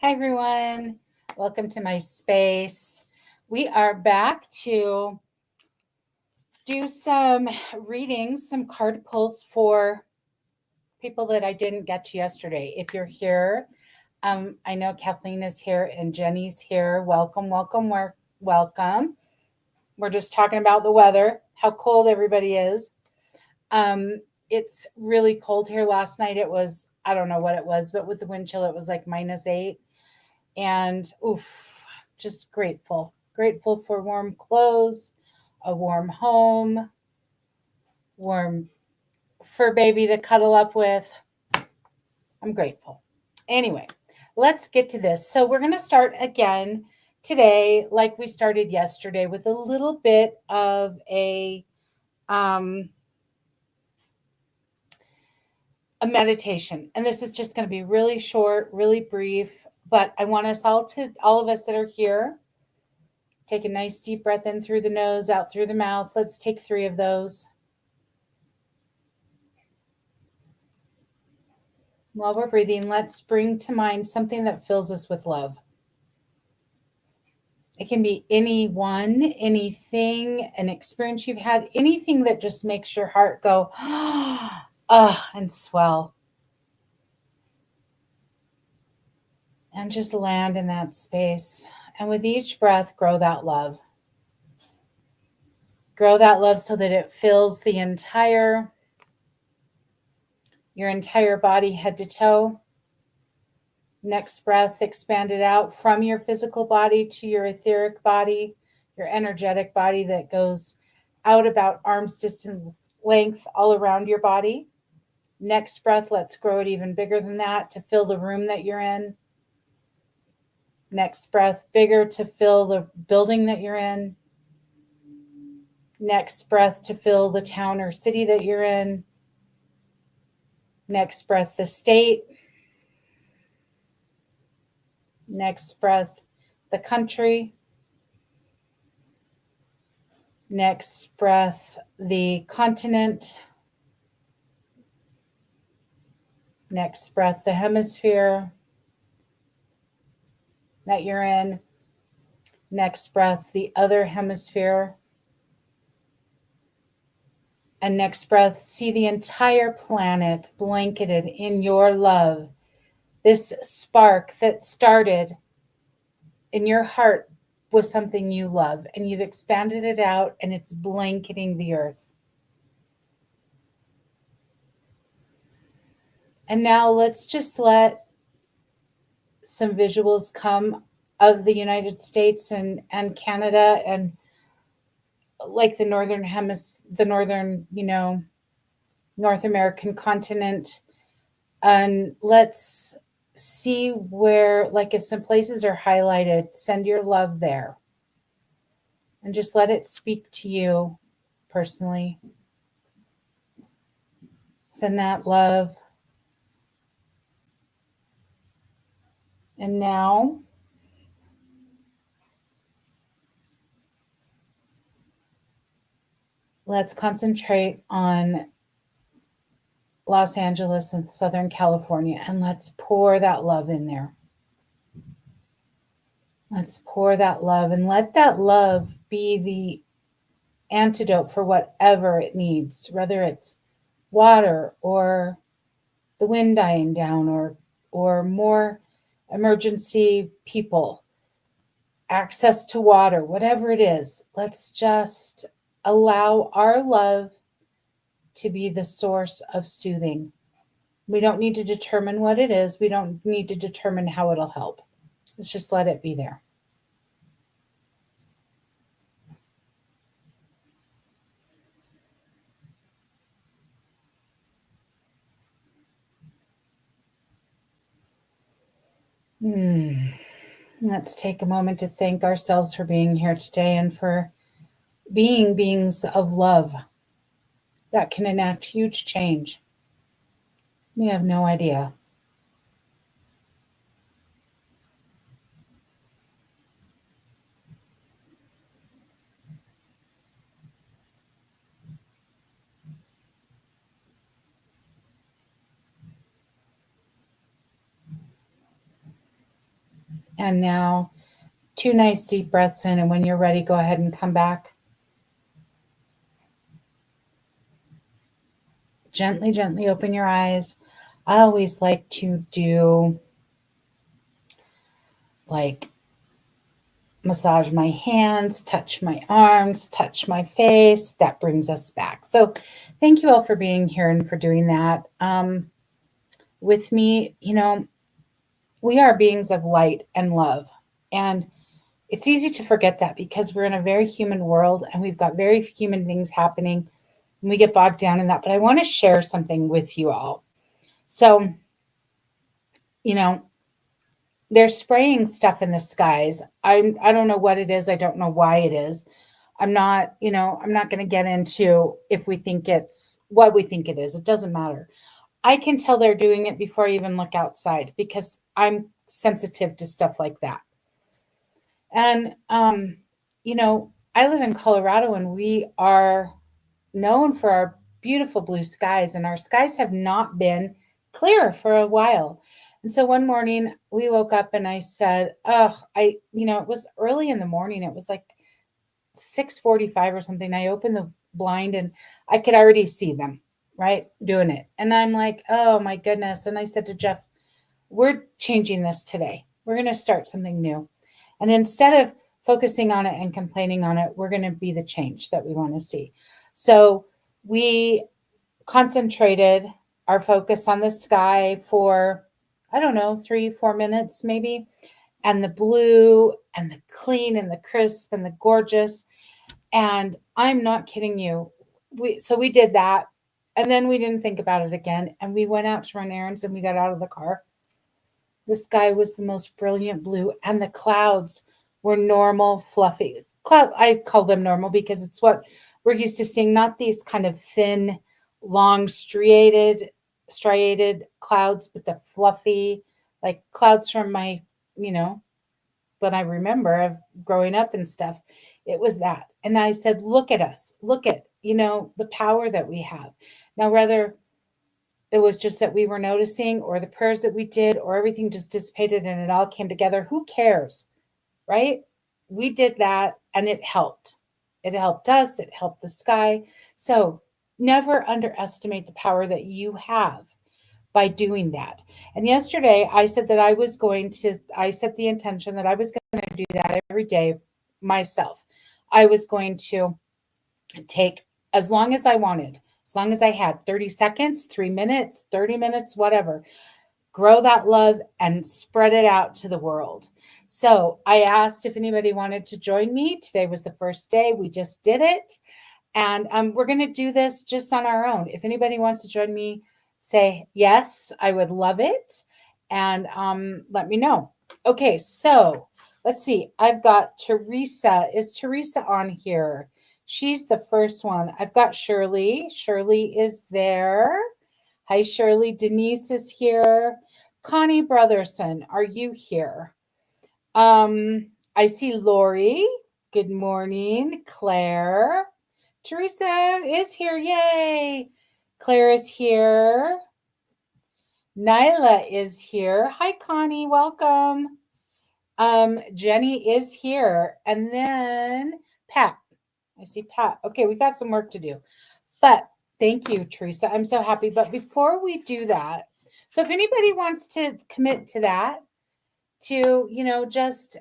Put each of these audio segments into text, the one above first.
Hi, everyone. Welcome to my space. We are back to do some readings, some card pulls for people that I didn't get to yesterday. If you're here, I know Kathleen is here and Jenny's here. Welcome, welcome, welcome. We're just talking about the weather, how cold everybody is. It's really cold here. Last night it was, I don't know what it was, but with the wind chill, it was like -8. And oof, just grateful for warm clothes, a warm home, warm fur baby to cuddle up with. I'm grateful. Anyway, let's get to this. So we're going to start again today like we started yesterday with a little bit of a meditation. And this is just going to be really short, really brief, but I want us all of us that are here, take a nice deep breath in through the nose, out through the mouth. Let's take 3 of those. While we're breathing, let's bring to mind something that fills us with love. It can be anyone, anything, an experience you've had, anything that just makes your heart go, and swell. And just land in that space. And with each breath, grow that love. Grow that love so that it fills your entire body, head to toe. Next breath, expand it out from your physical body to your etheric body, your energetic body that goes out about arm's distance length all around your body. Next breath, let's grow it even bigger than that to fill the room that you're in. Next breath, bigger to fill the building that you're in. Next breath, to fill the town or city that you're in. Next breath, the state. Next breath, the country. Next breath, the continent. Next breath, the hemisphere that you're in. Next breath, the other hemisphere. And next breath, see the entire planet blanketed in your love. This spark that started in your heart with something you love, and you've expanded it out, and it's blanketing the earth. And now let's just let some visuals come of the United States and Canada and like the northern North American continent. And let's see where, like if some places are highlighted, send your love there. And just let it speak to you personally. Send that love. And now, let's concentrate on Los Angeles and Southern California, and let's pour that love in there. Let's pour that love and let that love be the antidote for whatever it needs, whether it's water or the wind dying down or more emergency people, access to water, whatever it is. Let's just allow our love to be the source of soothing. We don't need to determine what it is. We don't need to determine how it'll help. Let's just let it be there. Let's take a moment to thank ourselves for being here today and for being beings of love that can enact huge change. We have no idea. And now, two nice deep breaths in. And when you're ready, go ahead and come back. Gently, gently open your eyes. I always like to do like massage my hands, touch my arms, touch my face. That brings us back. So, thank you all for being here and for doing that with me. We are beings of light and love. And it's easy to forget that because we're in a very human world and we've got very human things happening and we get bogged down in that. But I want to share something with you all. So, you know, they're spraying stuff in the skies. I don't know what it is. I don't know why it is. I'm not going to get into if we think it's what we think it is. It doesn't matter. I can tell they're doing it before I even look outside because I'm sensitive to stuff like that. And I live in Colorado and we are known for our beautiful blue skies, and our skies have not been clear for a while. And so one morning we woke up and I said, "Oh, it was early in the morning. It was like 6:45 or something. I opened the blind and I could already see them, right, doing it. And I'm like, "Oh my goodness." And I said to Jeff, "We're changing this today. We're going to start something new." And instead of focusing on it and complaining on it, we're going to be the change that we want to see. So we concentrated our focus on the sky for, I don't know, 3, 4 minutes maybe. And the blue and the clean and the crisp and the gorgeous. And I'm not kidding you. So we did that. And then we didn't think about it again. And we went out to run errands and we got out of the car. The sky was the most brilliant blue, and the clouds were normal, fluffy. Cloud, I call them normal because it's what we're used to seeing, not these kind of thin, long, striated clouds, but the fluffy, like clouds from my, you know, when I remember of growing up and stuff. It was that. And I said, look at us, look at, the power that we have. Now, whether it was just that we were noticing, or the prayers that we did, or everything just dissipated and it all came together. Who cares, right? We did that and it helped. It helped us, it helped the sky. So never underestimate the power that you have by doing that. And yesterday I said that I set the intention that I was going to do that every day myself. I was going to take as long as I wanted, as long as I had 30 seconds, 3 minutes, 30 minutes, whatever. Grow that love and spread it out to the world. So I asked if anybody wanted to join me. Today was the first day. We just did it. And we're going to do this just on our own. If anybody wants to join me, say yes, I would love it. And let me know. Okay, so let's see. I've got Teresa. Is Teresa on here? She's the first one. I've got Shirley. Shirley is there. Hi, Shirley. Denise is here. Connie Brotherson, are you here? I see Lori. Good morning. Claire. Teresa is here. Yay. Claire is here. Nyla is here. Hi, Connie. Welcome. Jenny is here. And then Pat. I see Pat. Okay, we got some work to do. But thank you, Teresa. I'm so happy. But before we do that, so if anybody wants to commit to that, to, just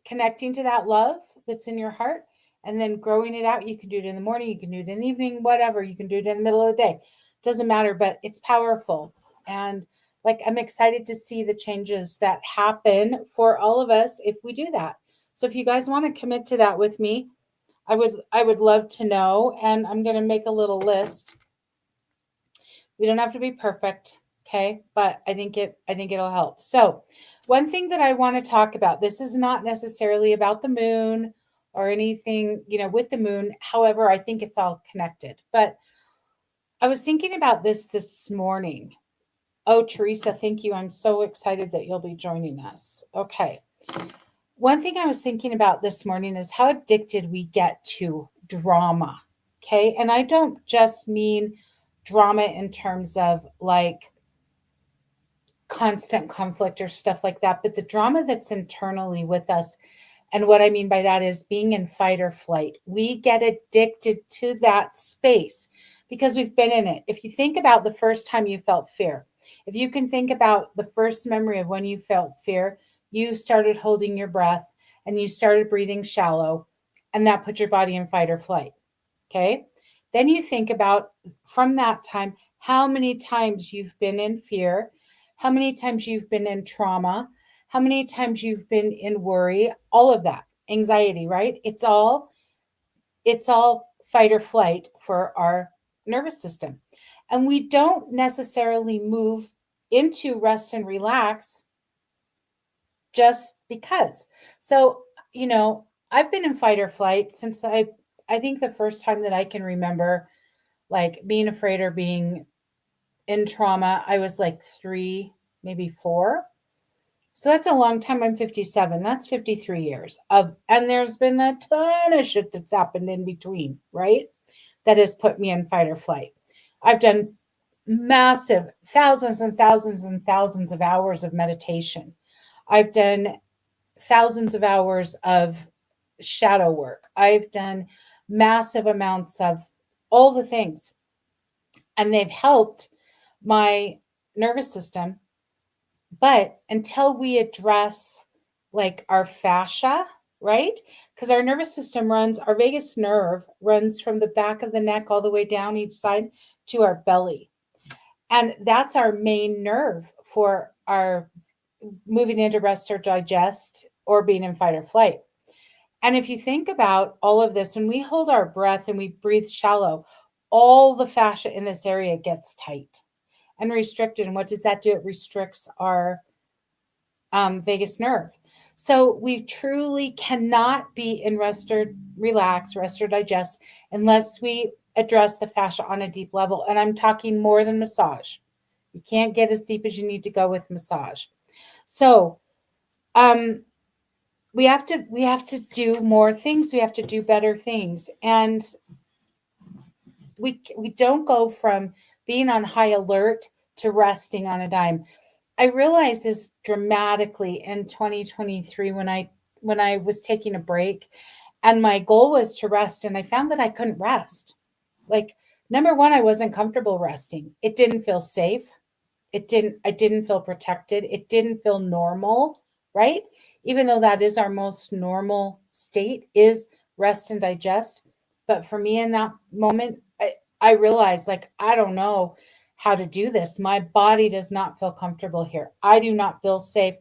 connecting to that love that's in your heart and then growing it out, you can do it in the morning, you can do it in the evening, whatever. You can do it in the middle of the day. Doesn't matter, but it's powerful. And like, I'm excited to see the changes that happen for all of us if we do that. So if you guys want to commit to that with me, I would love to know. And I'm going to make a little list. We don't have to be perfect, okay? But I think it'll help. So, one thing that I want to talk about, this is not necessarily about the moon or anything, with the moon. However, I think it's all connected. But I was thinking about this morning. Oh, Teresa, thank you. I'm so excited that you'll be joining us. Okay. One thing I was thinking about this morning is how addicted we get to drama. Okay. And I don't just mean drama in terms of like constant conflict or stuff like that, but the drama that's internally with us. And what I mean by that is being in fight or flight. We get addicted to that space because we've been in it. If you think about the first time you felt fear, if you can think about the first memory of when you felt fear, you started holding your breath and you started breathing shallow, and that put your body in fight or flight. Okay. Then you think about from that time how many times you've been in fear, how many times you've been in trauma, how many times you've been in worry, all of that, anxiety, right? It's all fight or flight for our nervous system. And we don't necessarily move into rest and relax just because. So, I've been in fight or flight since I think the first time that I can remember like being afraid or being in trauma, I was like 3, maybe 4. So that's a long time. I'm 57. That's 53 years of, and there's been a ton of shit that's happened in between, right? That has put me in fight or flight. I've done massive thousands and thousands and thousands of hours of meditation. I've done thousands of hours of shadow work. I've done massive amounts of all the things, and they've helped my nervous system. But until we address like our fascia, right? Because our nervous system runs, our vagus nerve runs from the back of the neck all the way down each side to our belly. And that's our main nerve for our moving into rest or digest or being in fight or flight. And if you think about all of this, when we hold our breath and we breathe shallow, all the fascia in this area gets tight and restricted. And what does that do? It restricts our vagus nerve. So we truly cannot be in rest or relax, rest or digest, unless we address the fascia on a deep level. And I'm talking more than massage. You can't get as deep as you need to go with massage. So we have to do more things. We have to do better things. And we don't go from being on high alert to resting on a dime. I realized this dramatically in 2023 when I was taking a break and my goal was to rest, and I found that I couldn't rest. Like, number one, I wasn't comfortable resting. It didn't feel safe. I didn't feel protected. It didn't feel normal, right? Even though that is our most normal state is rest and digest. But for me in that moment, I realized like I don't know how to do this. My body does not feel comfortable here. I do not feel safe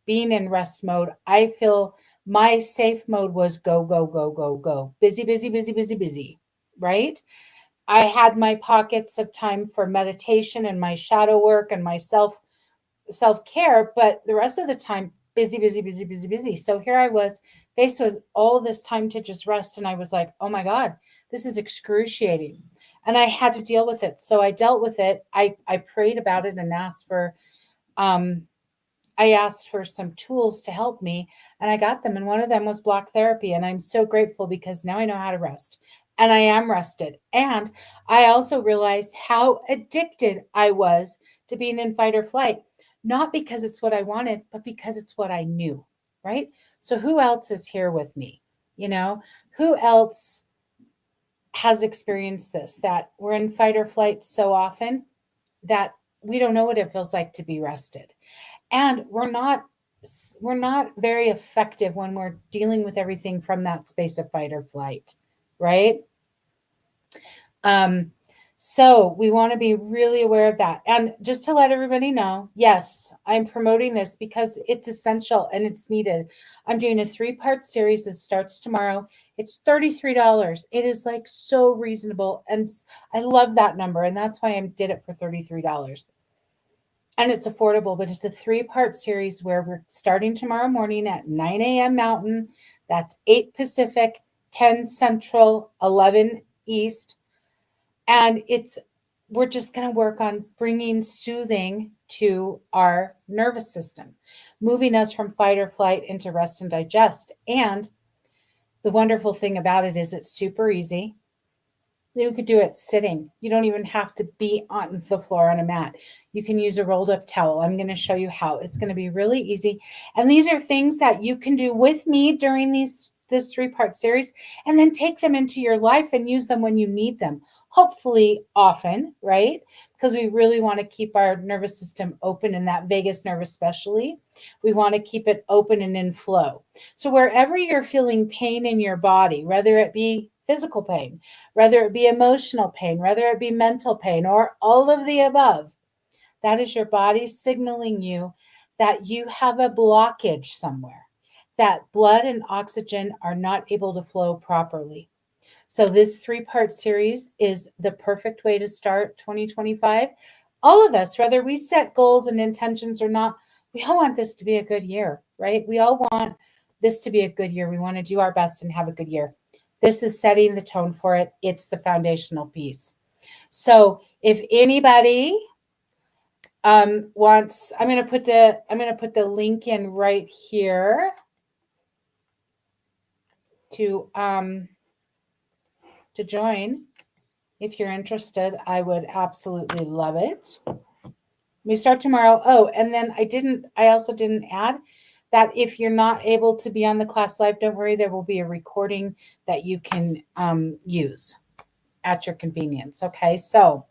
being in rest mode. I feel my safe mode was go, go, go, go, go. Busy, busy, busy, busy, busy, right? I had my pockets of time for meditation and my shadow work and my self-care, but the rest of the time busy, busy, busy, busy, busy. So here I was faced with all this time to just rest, and I was like, "Oh my god, this is excruciating." And I had to deal with it. So I dealt with it. I prayed about it and um asked for some tools to help me, and I got them, and one of them was block therapy, and I'm so grateful because now I know how to rest, and I am rested. And I also realized how addicted I was to being in fight or flight, not because it's what I wanted, but because it's what I knew, right? So who else is here with me? You know, who else has experienced this, that we're in fight or flight so often that we don't know what it feels like to be rested, and we're not very effective when we're dealing with everything from that space of fight or flight, right? um so we want to be really aware of that. And just to let everybody know, yes, I'm promoting this because it's essential and it's needed. I'm doing a 3-part series that starts tomorrow. It's $33. It is like so reasonable, and I love that number, and that's why I did it for $33. And it's affordable, but it's a 3-part series where we're starting tomorrow morning at 9 a.m. Mountain. That's 8 Pacific, 10 Central, 11 East. And we're just going to work on bringing soothing to our nervous system, moving us from fight or flight into rest and digest. And the wonderful thing about it is it's super easy. You could do it sitting. You don't even have to be on the floor on a mat. You can use a rolled up towel. I'm going to show you how. It's going to be really easy. And these are things that you can do with me during this 3-part series, and then take them into your life and use them when you need them. Hopefully often, right? Because we really want to keep our nervous system open, and that vagus nerve especially. We want to keep it open and in flow. So wherever you're feeling pain in your body, whether it be physical pain, whether it be emotional pain, whether it be mental pain, or all of the above, that is your body signaling you that you have a blockage somewhere, that blood and oxygen are not able to flow properly. So this 3-part series is the perfect way to start 2025. All of us, whether we set goals and intentions or not, we all want this to be a good year, right? We all want this to be a good year. We want to do our best and have a good year. This is setting the tone for it. It's the foundational piece. So if anybody wants, I'm going to put the link in right here to join. If you're interested, I would absolutely love it. We start tomorrow. Oh, and then I also didn't add that if you're not able to be on the class live, don't worry, there will be a recording that you can use at your convenience. Okay, so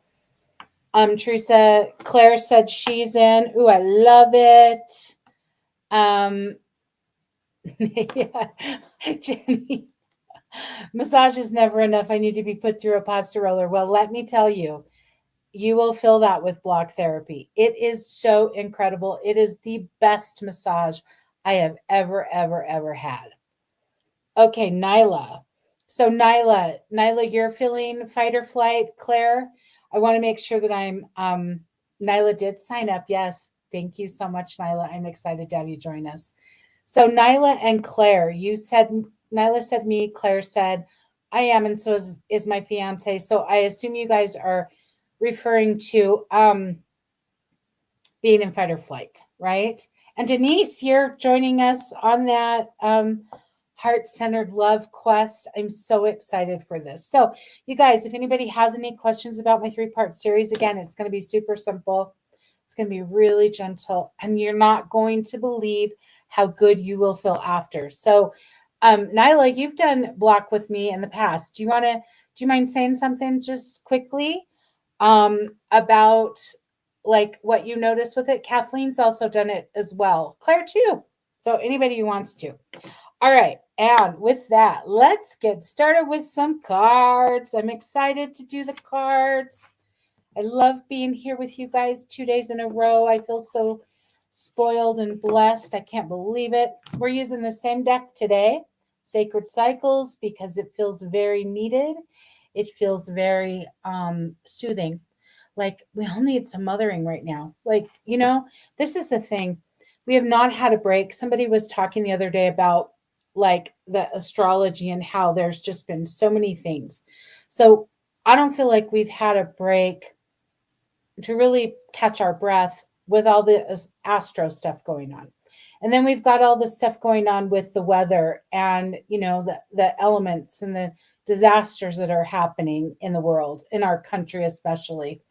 Teresa, Claire said she's in. Ooh, I love it. Yeah. Jenny, massage is never enough. I need to be put through a pasta roller. Well, let me tell you, you will feel that with block therapy. It is so incredible. It is the best massage I have ever had. Okay, Nyla. So Nyla, you're feeling fight or flight. Claire, I want to make sure that Nyla did sign up. Yes. Thank you so much, Nyla. I'm excited to have you join us. So Nyla and Claire, Nyla said me, Claire said I am, and so is my fiance. So I assume you guys are referring to being in fight or flight, right? And Denise, you're joining us on that heart-centered love quest. I'm so excited for this. So you guys, if anybody has any questions about my 3-part series, again, it's going to be super simple. It's going to be really gentle, and you're not going to believe how good you will feel after. So Nyla, you've done block with me in the past. Do you mind saying something just quickly about like what you noticed with it? Kathleen's also done it as well. Claire too. So anybody who wants to. All right. And with that, let's get started with some cards. I'm excited to do the cards. I love being here with you guys 2 days in a row. I feel so spoiled and blessed. I can't believe it. We're using the same deck today, Sacred Cycles, because it feels very needed. It feels very soothing. Like we all need some mothering right now. Like, this is the thing. We have not had a break. Somebody was talking the other day about like the astrology and how there's just been so many things. So I don't feel like we've had a break to really catch our breath with all the astro stuff going on. And then we've got all the stuff going on with the weather and, the elements and the disasters that are happening in the world, in our country especially,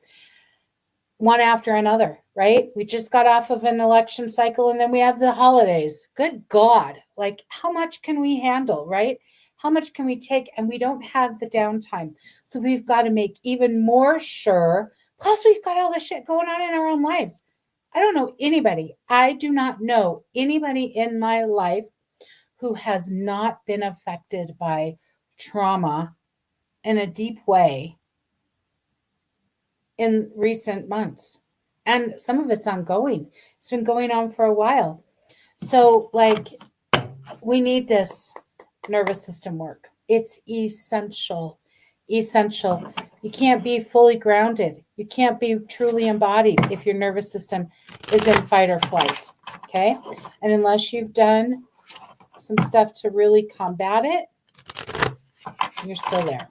one after another, right? We just got off of an election cycle, and then we have the holidays. Good God. Like, how much can we handle, right? How much can we take? And we don't have the downtime. So we've got to make even more sure. Plus, we've got all the shit going on in our own lives. I do not know anybody in my life who has not been affected by trauma in a deep way in recent months. And some of it's ongoing. It's been going on for a while. So, we need this nervous system work. It's essential. You can't be fully grounded. You can't be truly embodied if your nervous system is in fight or flight. Okay? And unless you've done some stuff to really combat it, you're still there.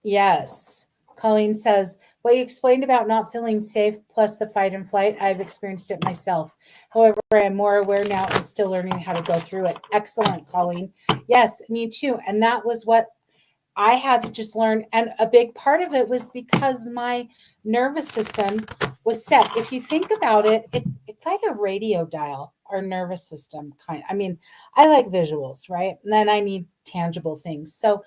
Yes. Colleen says, what you explained about not feeling safe plus the fight and flight, I've experienced it myself. However, I am more aware now and still learning how to go through it. Excellent, Colleen. Yes, me too. And that was what I had to just learn. And a big part of it was because my nervous system was set. If you think about it, it's like a radio dial, our nervous system kind. I mean, I like visuals, right? And then I need tangible things. So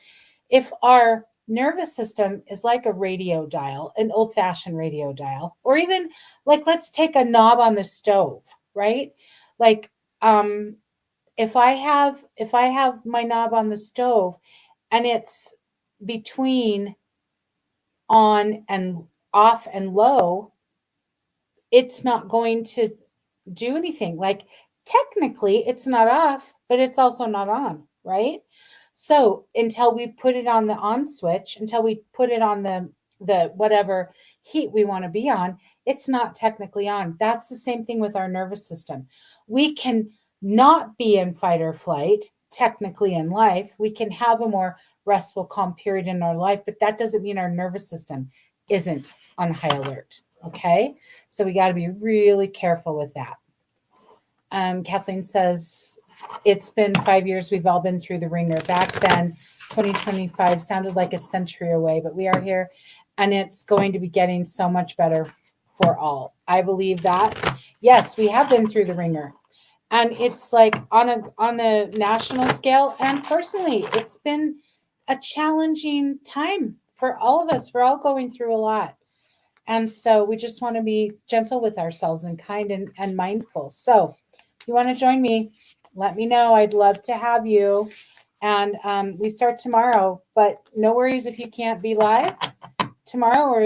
if our nervous system is like a radio dial, an old-fashioned radio dial, or even like let's take a knob on the stove, right? Like if I have my knob on the stove and it's between on and off and low, it's not going to do anything. Like technically it's not off, but it's also not on, right? So until we put it on the on switch, until we put it on the whatever heat we want to be on, it's not technically on. That's the same thing with our nervous system. We can not be in fight or flight technically in life. We can have a more restful, calm period in our life, but that doesn't mean our nervous system isn't on high alert. Okay. So we got to be really careful with that. Kathleen says, it's been 5 years. We've all been through the ringer. Back then, 2025 sounded like a century away, but we are here and it's going to be getting so much better for all. I believe that. Yes, we have been through the ringer. And it's like on a national scale and personally, it's been a challenging time for all of us. We're all going through a lot. And so we just want to be gentle with ourselves and kind and mindful. So if you want to join me, let me know. I'd love to have you. And we start tomorrow, but no worries if you can't be live tomorrow or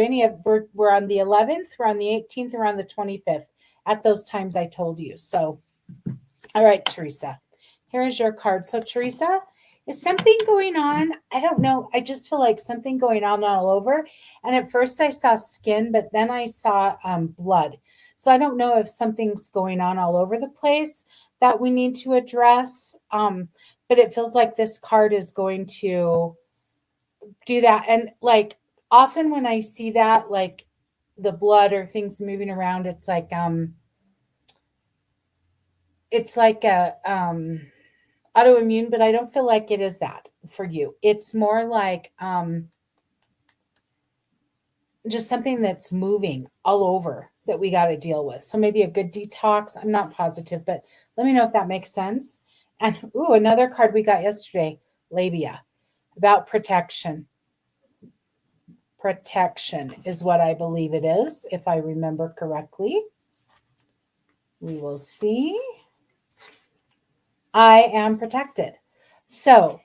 we're on the 11th, we're on the 18th, we're on the 25th at those times I told you. So, all right, Teresa, here is your card. So Teresa, is something going on? I don't know. I just feel like something going on all over. And at first I saw skin, but then I saw blood. So I don't know if something's going on all over the place that we need to address. But it feels like this card is going to do that. And like often when I see that, like the blood or things moving around, it's like a autoimmune, but I don't feel like it is that for you. It's more like just something that's moving all over that we got to deal with. So maybe a good detox. I'm not positive, but let me know if that makes sense. And ooh, another card we got yesterday, labia, about protection. Protection is what I believe it is, if I remember correctly. We will see. I am protected. So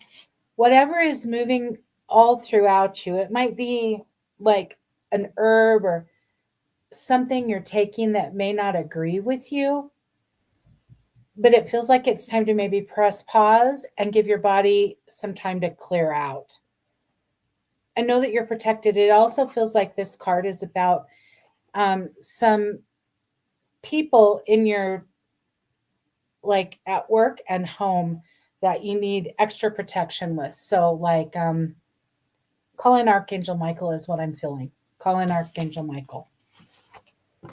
whatever is moving all throughout you, it might be like an herb or something you're taking that may not agree with you, but it feels like it's time to maybe press pause and give your body some time to clear out. And know that you're protected. It also feels like this card is about some people in your, like at work and home, that you need extra protection with. So like call in Archangel Michael is what I'm feeling. Call in Archangel Michael.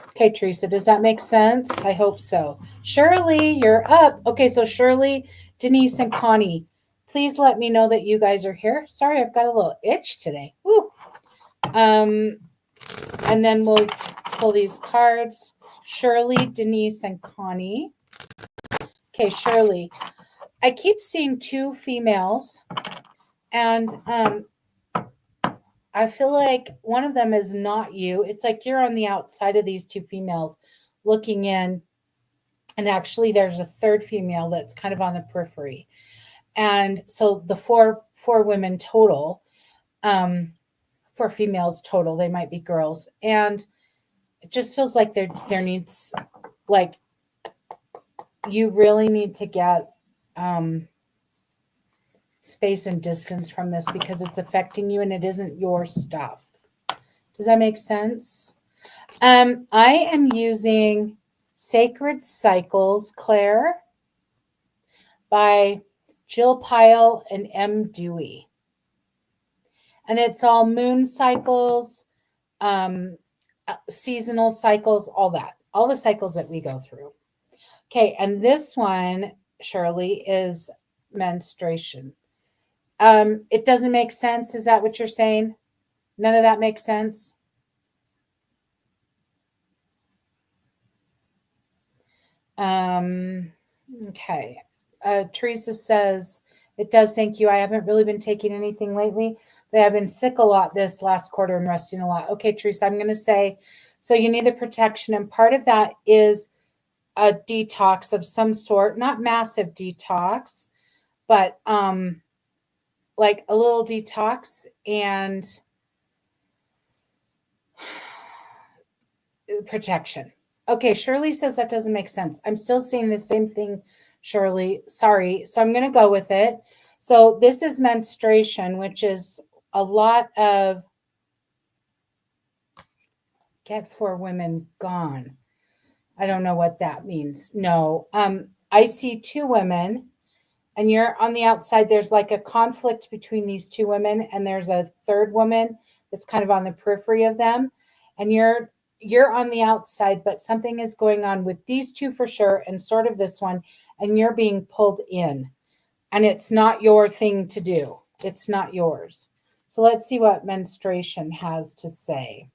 Okay, Teresa, does that make sense? I hope so. Shirley, you're up. Okay, so Shirley, Denise, and Connie, please let me know that you guys are here. Sorry, I've got a little itch today. Woo. And then we'll pull these cards. Shirley, Denise, and Connie. Okay, Shirley, I keep seeing two females, and I feel like one of them is not you. It's like you're on the outside of these two females looking in. And actually, there's a third female that's kind of on the periphery. And so the four women total, four females total, they might be girls. And it just feels like there needs, like, you really need to get space and distance from this because it's affecting you and it isn't your stuff. Does that make sense? I am using Sacred Cycles, Claire, by Jill Pyle and M. Dewey. And it's all moon cycles, seasonal cycles, all the cycles that we go through. Okay, and this one, Shirley, is menstruation. It doesn't make sense. Is that what you're saying? None of that makes sense. Okay. Teresa says, it does. Thank you. I haven't really been taking anything lately, but I've been sick a lot this last quarter and resting a lot. Okay, Teresa, I'm going to say, so you need the protection. And part of that is a detox of some sort, not massive detox, but like a little detox and protection. Okay, Shirley says that doesn't make sense. I'm still seeing the same thing, Shirley. Sorry. So I'm going to go with it. So this is menstruation, which is a lot of get for women gone. I don't know what that means. No. I see two women and you're on the outside. There's like a conflict between these two women and there's a third woman that's kind of on the periphery of them. And you're on the outside, but something is going on with these two for sure and sort of this one, and you're being pulled in. And it's not your thing to do. It's not yours. So let's see what menstruation has to say.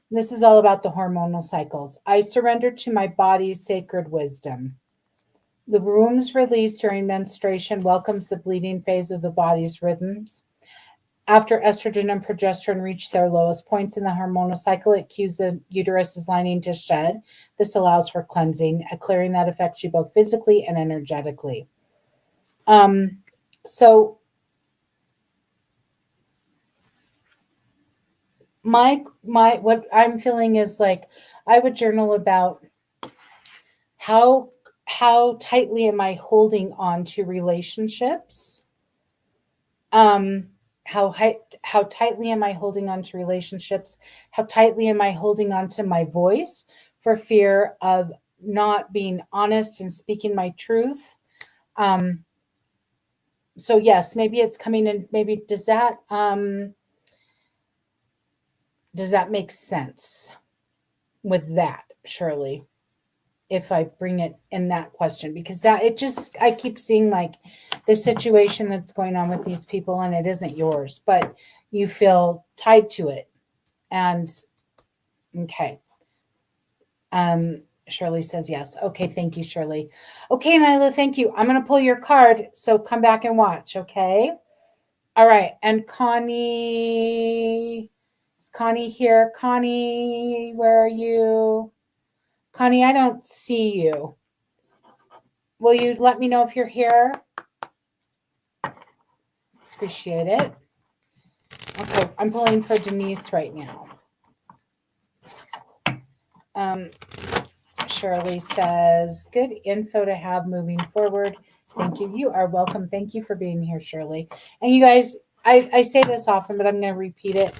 This is all about the hormonal cycles. I surrender to my body's sacred wisdom. The womb's release during menstruation welcomes the bleeding phase of the body's rhythms. After estrogen and progesterone reach their lowest points in the hormonal cycle, it cues the uterus's lining to shed. This allows for cleansing, a clearing that affects you both physically and energetically. So my what I'm feeling is like I would journal about how tightly am I holding on to relationships? How tightly am I holding on to relationships? How tightly am I holding on to my voice for fear of not being honest and speaking my truth? So yes, maybe it's coming in. Maybe does that make sense with that, Shirley? If I bring it in that question, because that it just I keep seeing like the situation that's going on with these people and it isn't yours, but you feel tied to it. And okay. Shirley says yes. Okay, thank you, Shirley. Okay, Nyla, thank you. I'm gonna pull your card, so come back and watch, okay? All right, and Connie, is Connie here? Connie, where are you? Connie, I don't see you. Will you let me know if you're here? Appreciate it. Okay, I'm pulling for Denise right now. Shirley says, good info to have moving forward. Thank you. You are welcome. Thank you for being here, Shirley. And you guys, I say this often, but I'm going to repeat it.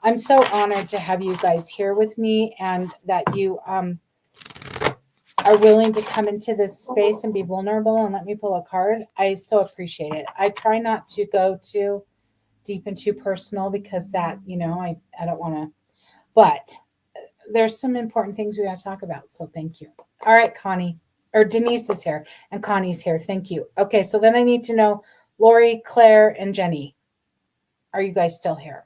I'm so honored to have you guys here with me and that you are willing to come into this space and be vulnerable and let me pull a card. I so appreciate it. I try not to go too deep and too personal because that, I don't want to, but there's some important things we got to talk about. So thank you. All right, Connie, or Denise is here and Connie's here. Thank you. Okay, so then I need to know Lori, Claire, and Jenny. Are you guys still here?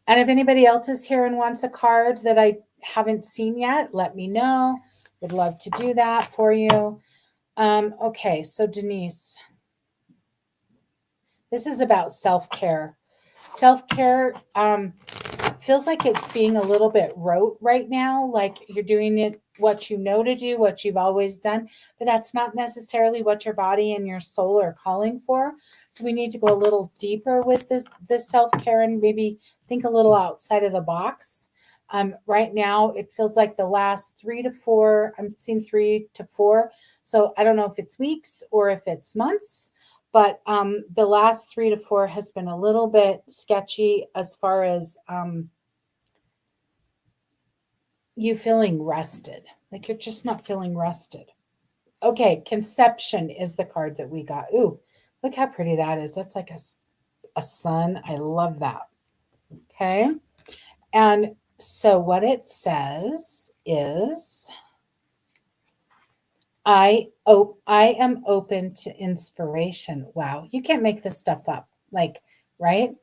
And if anybody else is here and wants a card that I haven't seen yet, let me know. Would love to do that for you. Okay, so Denise, this is about self-care. Self-care feels like it's being a little bit rote right now, like you're doing it what you know to do, what you've always done, but that's not necessarily what your body and your soul are calling for. So we need to go a little deeper with this self-care and maybe think a little outside of the box. Right now, it feels like the last 3 to 4, I'm seeing 3 to 4. So I don't know if it's weeks or if it's months, but the last 3 to 4 has been a little bit sketchy as far as you feeling rested. Like you're just not feeling rested. Okay, conception is the card that we got. Ooh, look how pretty that is. That's like a sun. I love that. Okay. And so what it says is, I am open to inspiration. Wow, you can't make this stuff up. Like, right?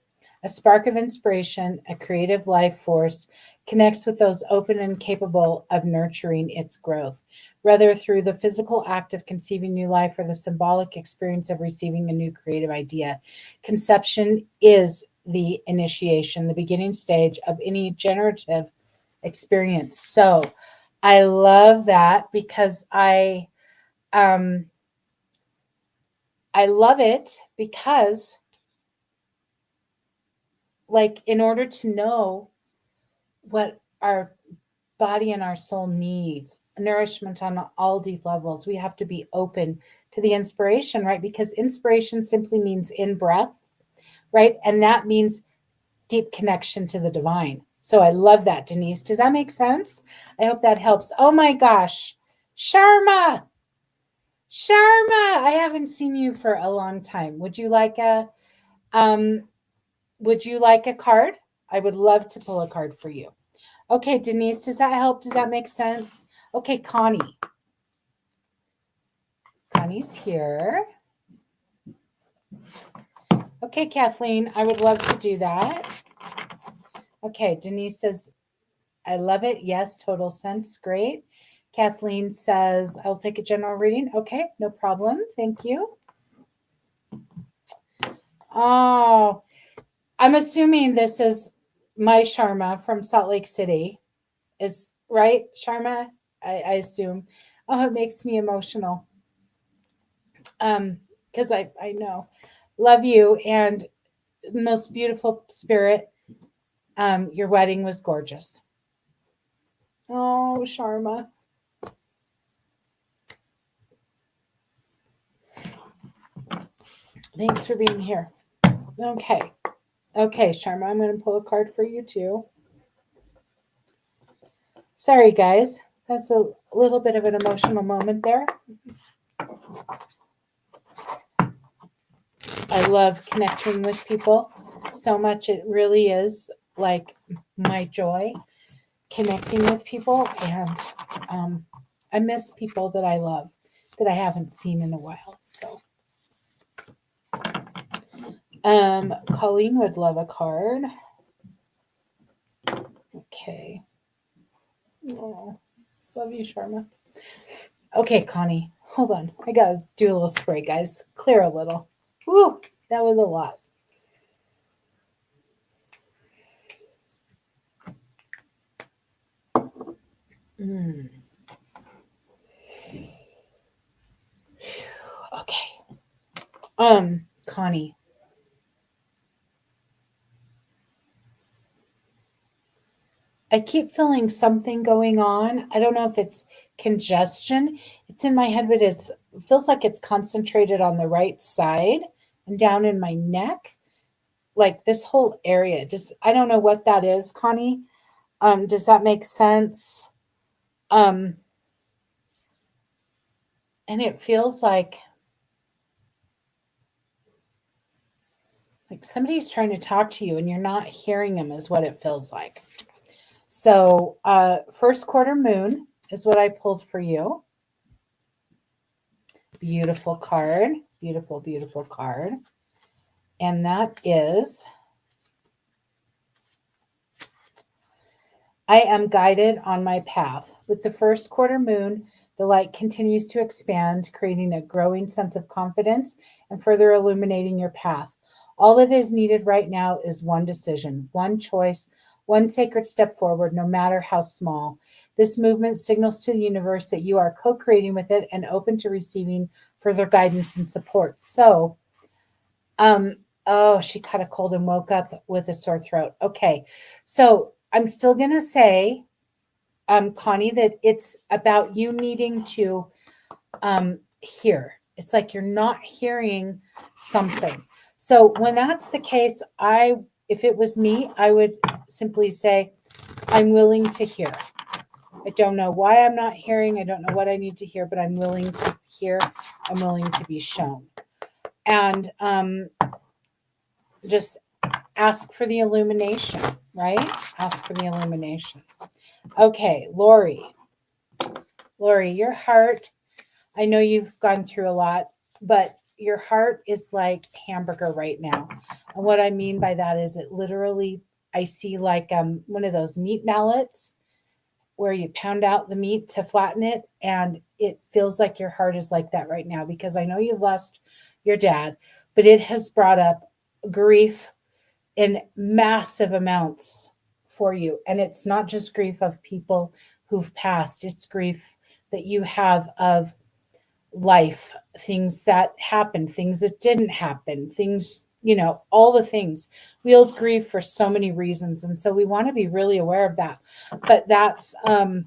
A spark of inspiration, a creative life force connects with those open and capable of nurturing its growth, whether through the physical act of conceiving new life or the symbolic experience of receiving a new creative idea. Conception is the initiation, the beginning stage of any generative experience. So I love that because um I love it because, like, in order to know what our body and our soul needs, nourishment on all deep levels, we have to be open to the inspiration, right? Because inspiration simply means in breath, right? And that means deep connection to the divine. So I love that, Denise. Does that make sense? I hope that helps. Oh my gosh, Sharma, I haven't seen you for a long time. Um would you like a card? I would love to pull a card for you. Okay, Denise, does that help? Does that make sense? Okay, Connie. Connie's here. Okay, Kathleen, I would love to do that. Okay, Denise says, I love it. Yes, total sense. Great. Kathleen says, I'll take a general reading. Okay, no problem. Thank you. Oh, I'm assuming this is my Sharma from Salt Lake City. Is right, Sharma? I assume. Oh, it makes me emotional. Because I know. Love you and most beautiful spirit. Your wedding was gorgeous. Oh, Sharma. Thanks for being here. Okay. Okay, Sharma, I'm going to pull a card for you too. Sorry, guys. That's a little bit of an emotional moment there. I love connecting with people so much. It really is like my joy, connecting with people. And I miss people that I love that I haven't seen in a while. So Colleen would love a card. Okay. Oh, love you, Sharma. Okay, Connie, hold on. I gotta do a little spray, guys. Clear a little. Woo, that was a lot. Mm. Okay. Connie. I keep feeling something going on. I don't know if it's congestion. It's in my head, but it feels like it's concentrated on the right side and down in my neck. Like this whole area. Just I don't know what that is, Connie. Does that make sense? Um, and it feels like somebody's trying to talk to you and you're not hearing them is what it feels like. So first quarter moon is what I pulled for you. Beautiful card. Beautiful, beautiful card. And that is, I am guided on my path. With the first quarter moon, the light continues to expand, creating a growing sense of confidence and further illuminating your path. All that is needed right now is one decision, one choice, one sacred step forward, no matter how small. This movement signals to the universe that you are co-creating with it and open to receiving further guidance and support. So, oh, she caught a cold and woke up with a sore throat. Okay. So I'm still going to say, Connie, that it's about you needing to hear. It's like you're not hearing something. So when that's the case, if it was me, I would simply say, I'm willing to hear. I don't know why I'm not hearing. I don't know what I need to hear, but I'm willing to hear. I'm willing to be shown. And just ask for the illumination, right? Ask for the illumination. Okay, Lori. Lori, your heart, I know you've gone through a lot, but your heart is like hamburger right now. And what I mean by that is it literally, I see like one of those meat mallets where you pound out the meat to flatten it. And it feels like your heart is like that right now because I know you've lost your dad, but it has brought up grief in massive amounts for you. And it's not just grief of people who've passed, it's grief that you have of life, things that happened, things that didn't happen, things, all the things. We all grieve for so many reasons. And so we want to be really aware of that. But that's what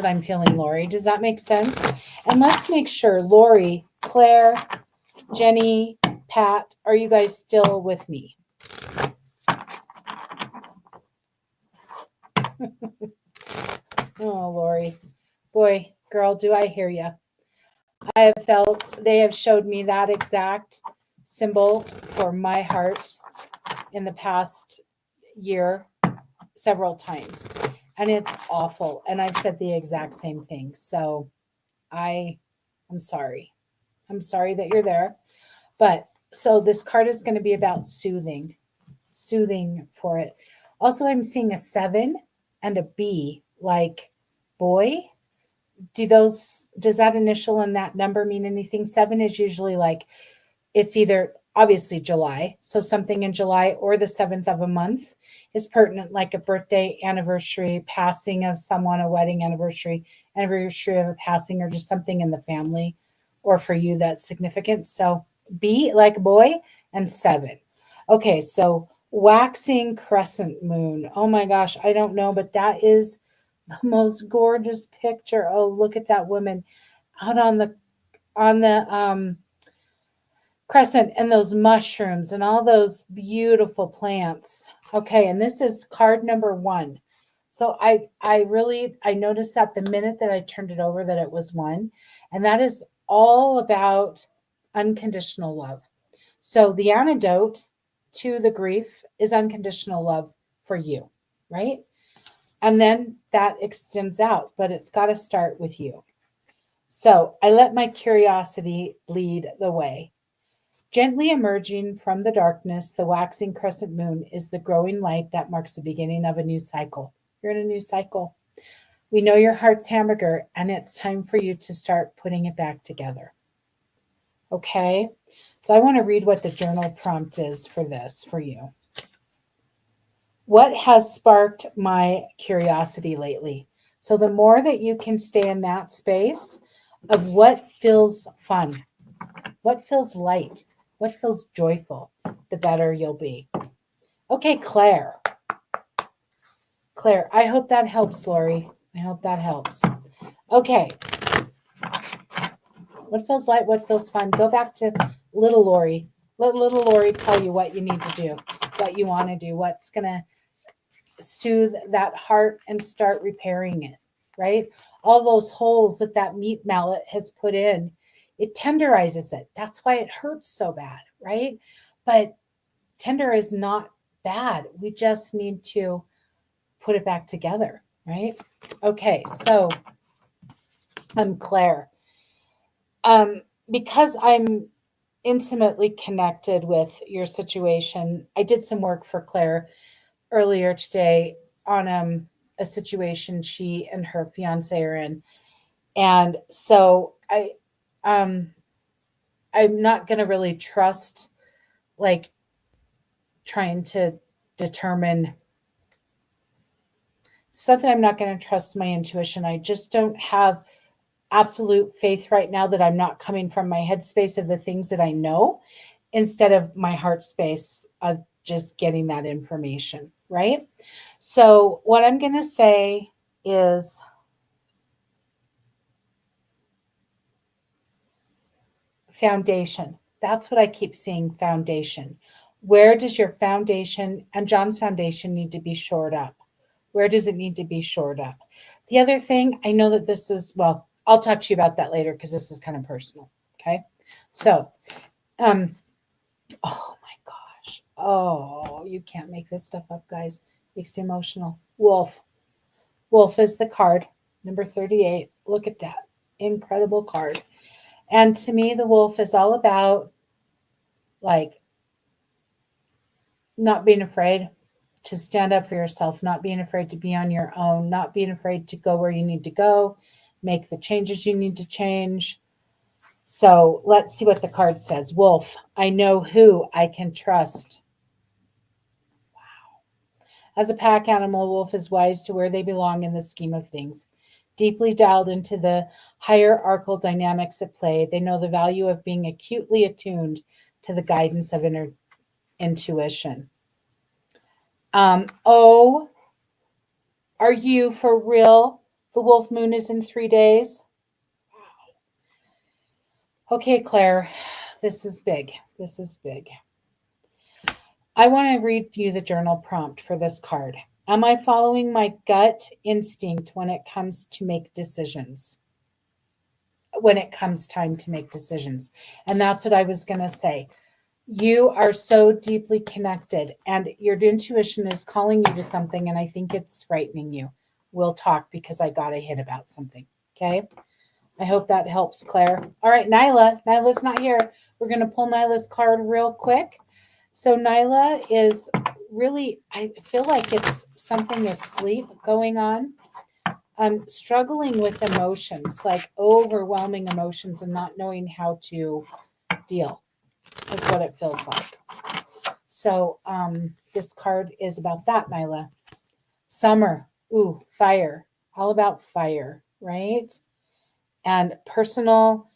I'm feeling, Lori. Does that make sense? And let's make sure, Lori, Claire, Jenny, Pat, are you guys still with me? Oh, Lori. Boy, girl, do I hear you. I have felt, they have showed me that exact symbol for my heart in the past year several times. And it's awful. And I've said the exact same thing. So I'm sorry. I'm sorry that you're there. But so this card is going to be about soothing for it. Also, I'm seeing a 7 and a B, like boy. Does that initial and that number mean anything? 7 is usually like it's either obviously July, so something in July, or the 7th of a month is pertinent, like a birthday, anniversary, passing of someone, a wedding anniversary of a passing, or just something in the family or for you that's significant. So B like boy and 7. Okay, so waxing crescent moon. Oh my gosh, I don't know, but that is the most gorgeous picture. Oh, look at that woman out on the crescent and those mushrooms and all those beautiful plants. Okay, and this is card number 1. So I noticed that the minute that I turned it over that it was 1, and that is all about unconditional love. So the antidote to the grief is unconditional love for you, right? And then that extends out, but it's got to start with you. So I let my curiosity lead the way. Gently emerging from the darkness, the waxing crescent moon is the growing light that marks the beginning of a new cycle. You're in a new cycle. We know your heart's hamburger, and it's time for you to start putting it back together. Okay? So I want to read what the journal prompt is for this for you. What has sparked my curiosity lately? So the more that you can stay in that space of what feels fun, what feels light, what feels joyful, the better you'll be. Okay, Claire. Claire, I hope that helps, Lori. I hope that helps. Okay. What feels light, what feels fun? Go back to little Lori. Let little Lori tell you what you need to do, what you want to do, what's going to soothe that heart and start repairing it, right? All those holes that meat mallet has put in, it tenderizes it. That's why it hurts so bad, right? But tender is not bad. We just need to put it back together, right? Okay, so Claire. Because I'm intimately connected with your situation, I did some work for Claire earlier today on a situation she and her fiance are in. And so um I'm not going to really trust, like, trying to determine something. I'm not going to trust my intuition. I just don't have absolute faith right now that I'm not coming from my headspace of the things that I know instead of my heart space of just getting that information, right? So what I'm going to say is foundation. That's what I keep seeing, foundation. Where does your foundation and John's foundation need to be shored up? Where does it need to be shored up? The other thing, I know that this is, well, I'll talk to you about that later because this is kind of personal. Okay. So, oh my gosh. Oh, you can't make this stuff up, guys. Makes you emotional. Wolf. Wolf is the card, number 38. Look at that. Incredible card. And to me, the wolf is all about like not being afraid to stand up for yourself, not being afraid to be on your own, not being afraid to go where you need to go, make the changes you need to change. So let's see what the card says. Wolf, I know who I can trust. As a pack animal, wolf is wise to where they belong in the scheme of things. Deeply dialed into the hierarchical dynamics at play, they know the value of being acutely attuned to the guidance of inner intuition. Oh, are you for real? The wolf moon is in 3 days. Okay, Claire, this is big. This is big. I want to read you the journal prompt for this card. Am I following my gut instinct when it comes to make decisions? When it comes time to make decisions. And that's what I was going to say. You are so deeply connected, and your intuition is calling you to something, and I think it's frightening you. We'll talk because I got a hit about something. Okay. I hope that helps, Claire. All right, Nyla. Nyla's not here. We're going to pull Nyla's card real quick. So Nyla is really, I feel like it's something with sleep going on. I'm struggling with emotions, like overwhelming emotions and not knowing how to deal is what it feels like. So this card is about that, Nyla. Summer, ooh, fire, all about fire, right? And personal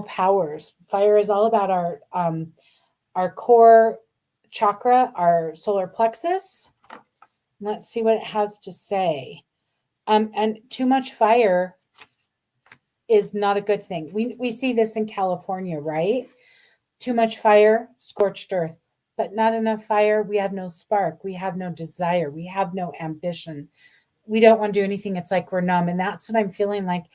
powers. Fire is all about our core chakra, our solar plexus. Let's see what it has to say. And too much fire is not a good thing. We see this in California, right? Too much fire, scorched earth, but not enough fire. We have no spark. We have no desire. We have no ambition. We don't want to do anything. It's like we're numb. And that's what I'm feeling like.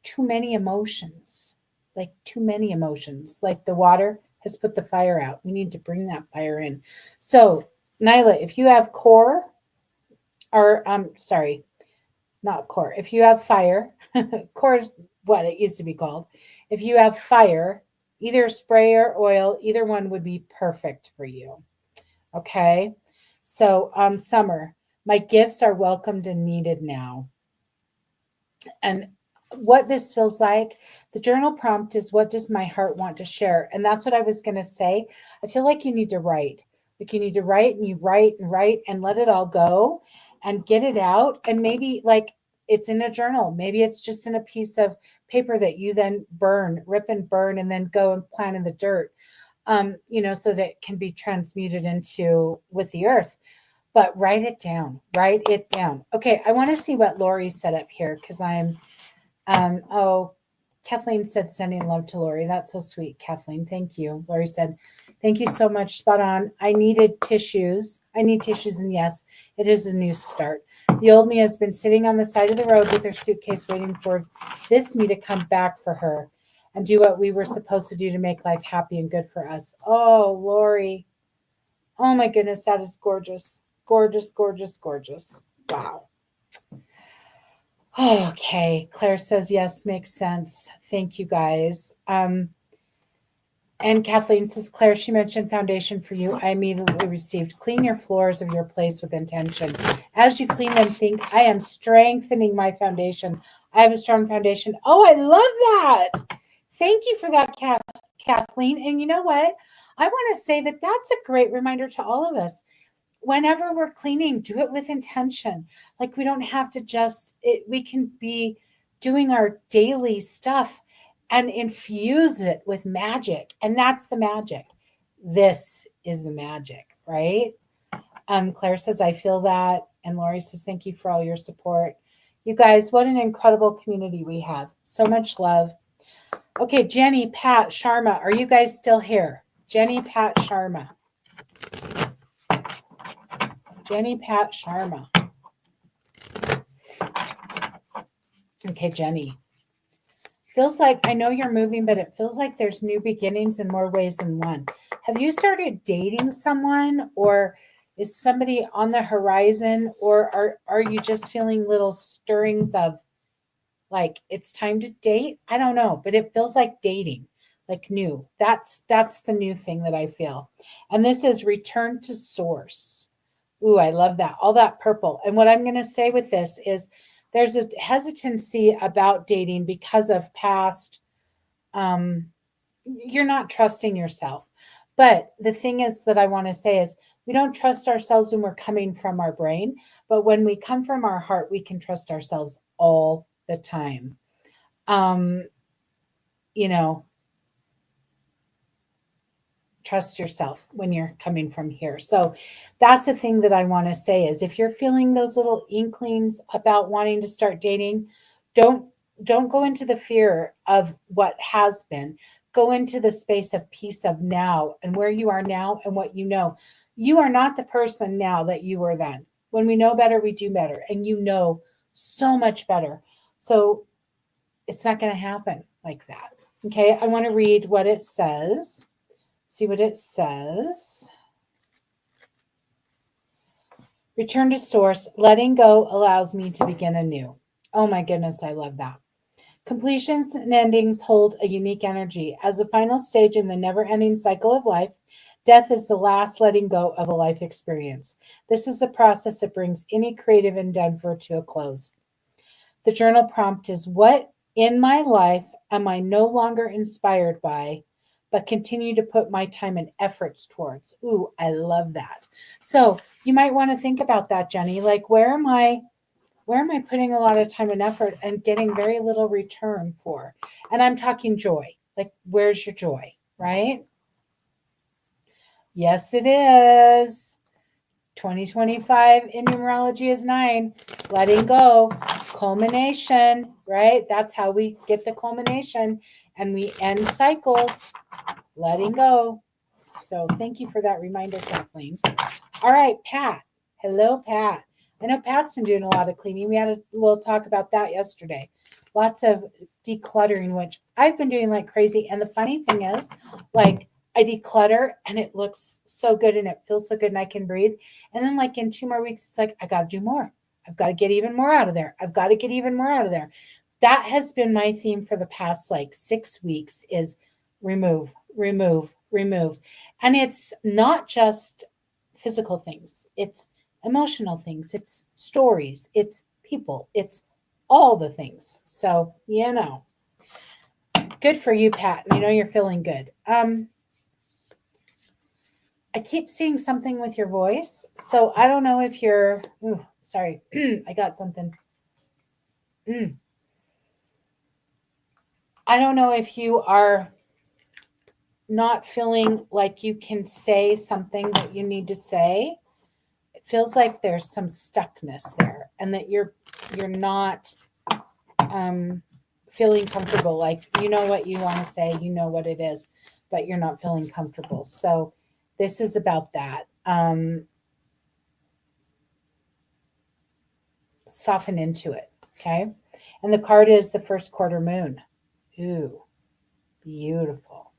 Too many emotions, like too many emotions. Like the water has put the fire out. We need to bring that fire in. So, Nyla, if you have core, or sorry, not core. If you have fire, core is what it used to be called. If you have fire, either spray or oil, either one would be perfect for you. Okay. So, summer, my gifts are welcomed and needed now. And what this feels like, the journal prompt is, what does my heart want to share? And that's what I was going to say. I feel like you need to write. Like you need to write, and you write and write and let it all go and get it out. And maybe like it's in a journal. Maybe it's just in a piece of paper that you then burn, rip and burn, and then go and plant in the dirt, so that it can be transmuted into with the earth. But write it down. Write it down. Okay, I want to see what Lori set up here because I'm Kathleen said sending love to Lori. That's so sweet, Kathleen. Thank you. Lori said, thank you so much. Spot on. I needed tissues. I need tissues. And yes, it is a new start. The old me has been sitting on the side of the road with her suitcase waiting for this me to come back for her and do what we were supposed to do to make life happy and good for us. Oh, Lori. Oh my goodness, that is gorgeous. Gorgeous, gorgeous, gorgeous. Wow. Okay, Claire says yes, makes sense. Thank you, guys. And Kathleen says, Claire, she mentioned foundation for you. I immediately received, clean your floors of your place with intention. As you clean them, think, I am strengthening my foundation. I have a strong foundation. Oh, I love that. Thank you for that, Kathleen. And you know what? I want to say that that's a great reminder to all of us. Whenever we're cleaning, do it with intention. Like we don't have to we can be doing our daily stuff and infuse it with magic. And that's the magic. This is the magic, right? Claire says, I feel that. And Lori says, thank you for all your support. You guys, what an incredible community we have. So much love. Okay, Jenny, Pat, Sharma, are you guys still here? Jenny, Pat, Sharma. Jenny, Pat, Sharma. Okay, Jenny. Feels like, I know you're moving, but it feels like there's new beginnings in more ways than one. Have you started dating someone, or is somebody on the horizon, or are you just feeling little stirrings of like it's time to date? I don't know, but it feels like dating, like new. That's the new thing that I feel. And this is return to source. Ooh, I love that. All that purple. And what I'm going to say with this is there's a hesitancy about dating because of past um you're not trusting yourself. But the thing is that I want to say is we don't trust ourselves when we're coming from our brain, but when we come from our heart, we can trust ourselves all the time. Um, you know, trust yourself when you're coming from here. So that's the thing that I want to say is if you're feeling those little inklings about wanting to start dating, don't don't go into the fear of what has been. Go into the space of peace of now and where you are now and what you know. You are not the person now that you were then. When we know better, we do better, and you know so much better. So it's not going to happen like that. Okay, I want to read what it says. See what it says. Return to source. Letting go allows me to begin anew. Oh my goodness, I love that. Completions and endings hold a unique energy. As a final stage in the never ending cycle of life, death is the last letting go of a life experience. This is the process that brings any creative endeavor to a close. The journal prompt is: what in my life am I no longer inspired by, but continue to put my time and efforts towards? Ooh, I love that. So you might want to think about that, Jenny. Like, where am I putting a lot of time and effort and getting very little return for? And I'm talking joy. Like, where's your joy? Right? Yes, it is. 2025 in numerology is 9. Letting go, culmination, right? That's how we get the culmination and we end cycles. Letting go. So thank you for that reminder, Kathleen. All right, Pat. Hello, Pat. I know Pat's been doing a lot of cleaning. We had a little talk about that yesterday. Lots of decluttering, which I've been doing like crazy. And the funny thing is, like, I declutter and it looks so good and it feels so good and I can breathe. And then, like, in 2 more weeks, it's like, I got to do more. I've got to get even more out of there. I've got to get even more out of there. That has been my theme for the past like 6 weeks is remove, remove, remove. And it's not just physical things, it's emotional things, it's stories, it's people, it's all the things. So, good for you, Pat. You know you're feeling good. I keep seeing something with your voice. So I don't know if you're, ooh, sorry, I got something. Mm. I don't know if you are not feeling like you can say something that you need to say. It feels like there's some stuckness there and that you're not um, feeling comfortable. Like, you know what you want to say, you know what it is, but you're not feeling comfortable. So this is about that. Soften into it. Okay. And the card is the first quarter moon. Ooh, beautiful.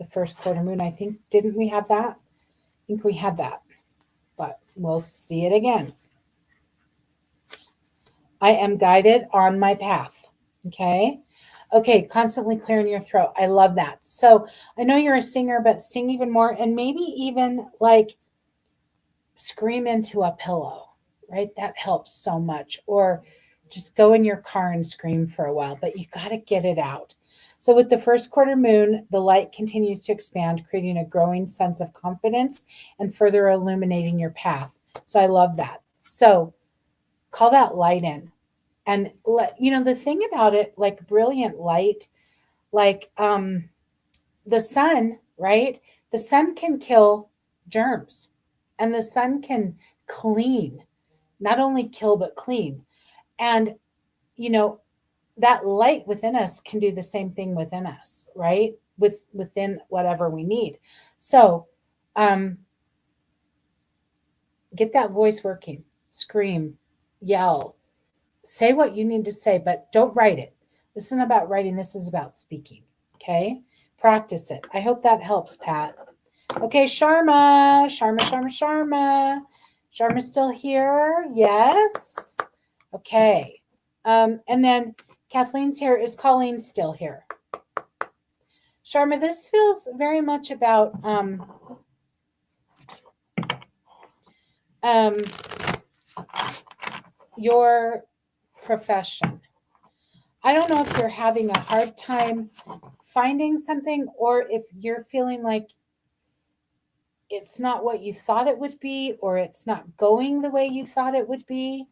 The first quarter moon. I think, didn't we have that? I think we had that, but we'll see it again. I am guided on my path. Okay. Okay. Constantly clearing your throat. I love that. So I know you're a singer, but sing even more and maybe even like scream into a pillow, right? That helps so much. Or just go in your car and scream for a while, but you got to get it out. So, with the first quarter moon, the light continues to expand, creating a growing sense of confidence and further illuminating your path. So, I love that. So, call that light in. And the thing about it, like brilliant light, like the sun, right? The sun can kill germs and the sun can clean, not only kill, but clean. And, you know, that light within us can do the same thing within us, right? Within whatever we need. So, um, get that voice working, scream, yell, say what you need to say, but don't write it. This isn't about writing, this is about speaking. Okay. Practice it. I hope that helps, Pat. Okay, Sharma. Sharma's still here. Yes. Okay. And then Kathleen's here. Is Colleen still here? Sharma, this feels very much about your profession. I don't know if you're having a hard time finding something or if you're feeling like it's not what you thought it would be or it's not going the way you thought it would be.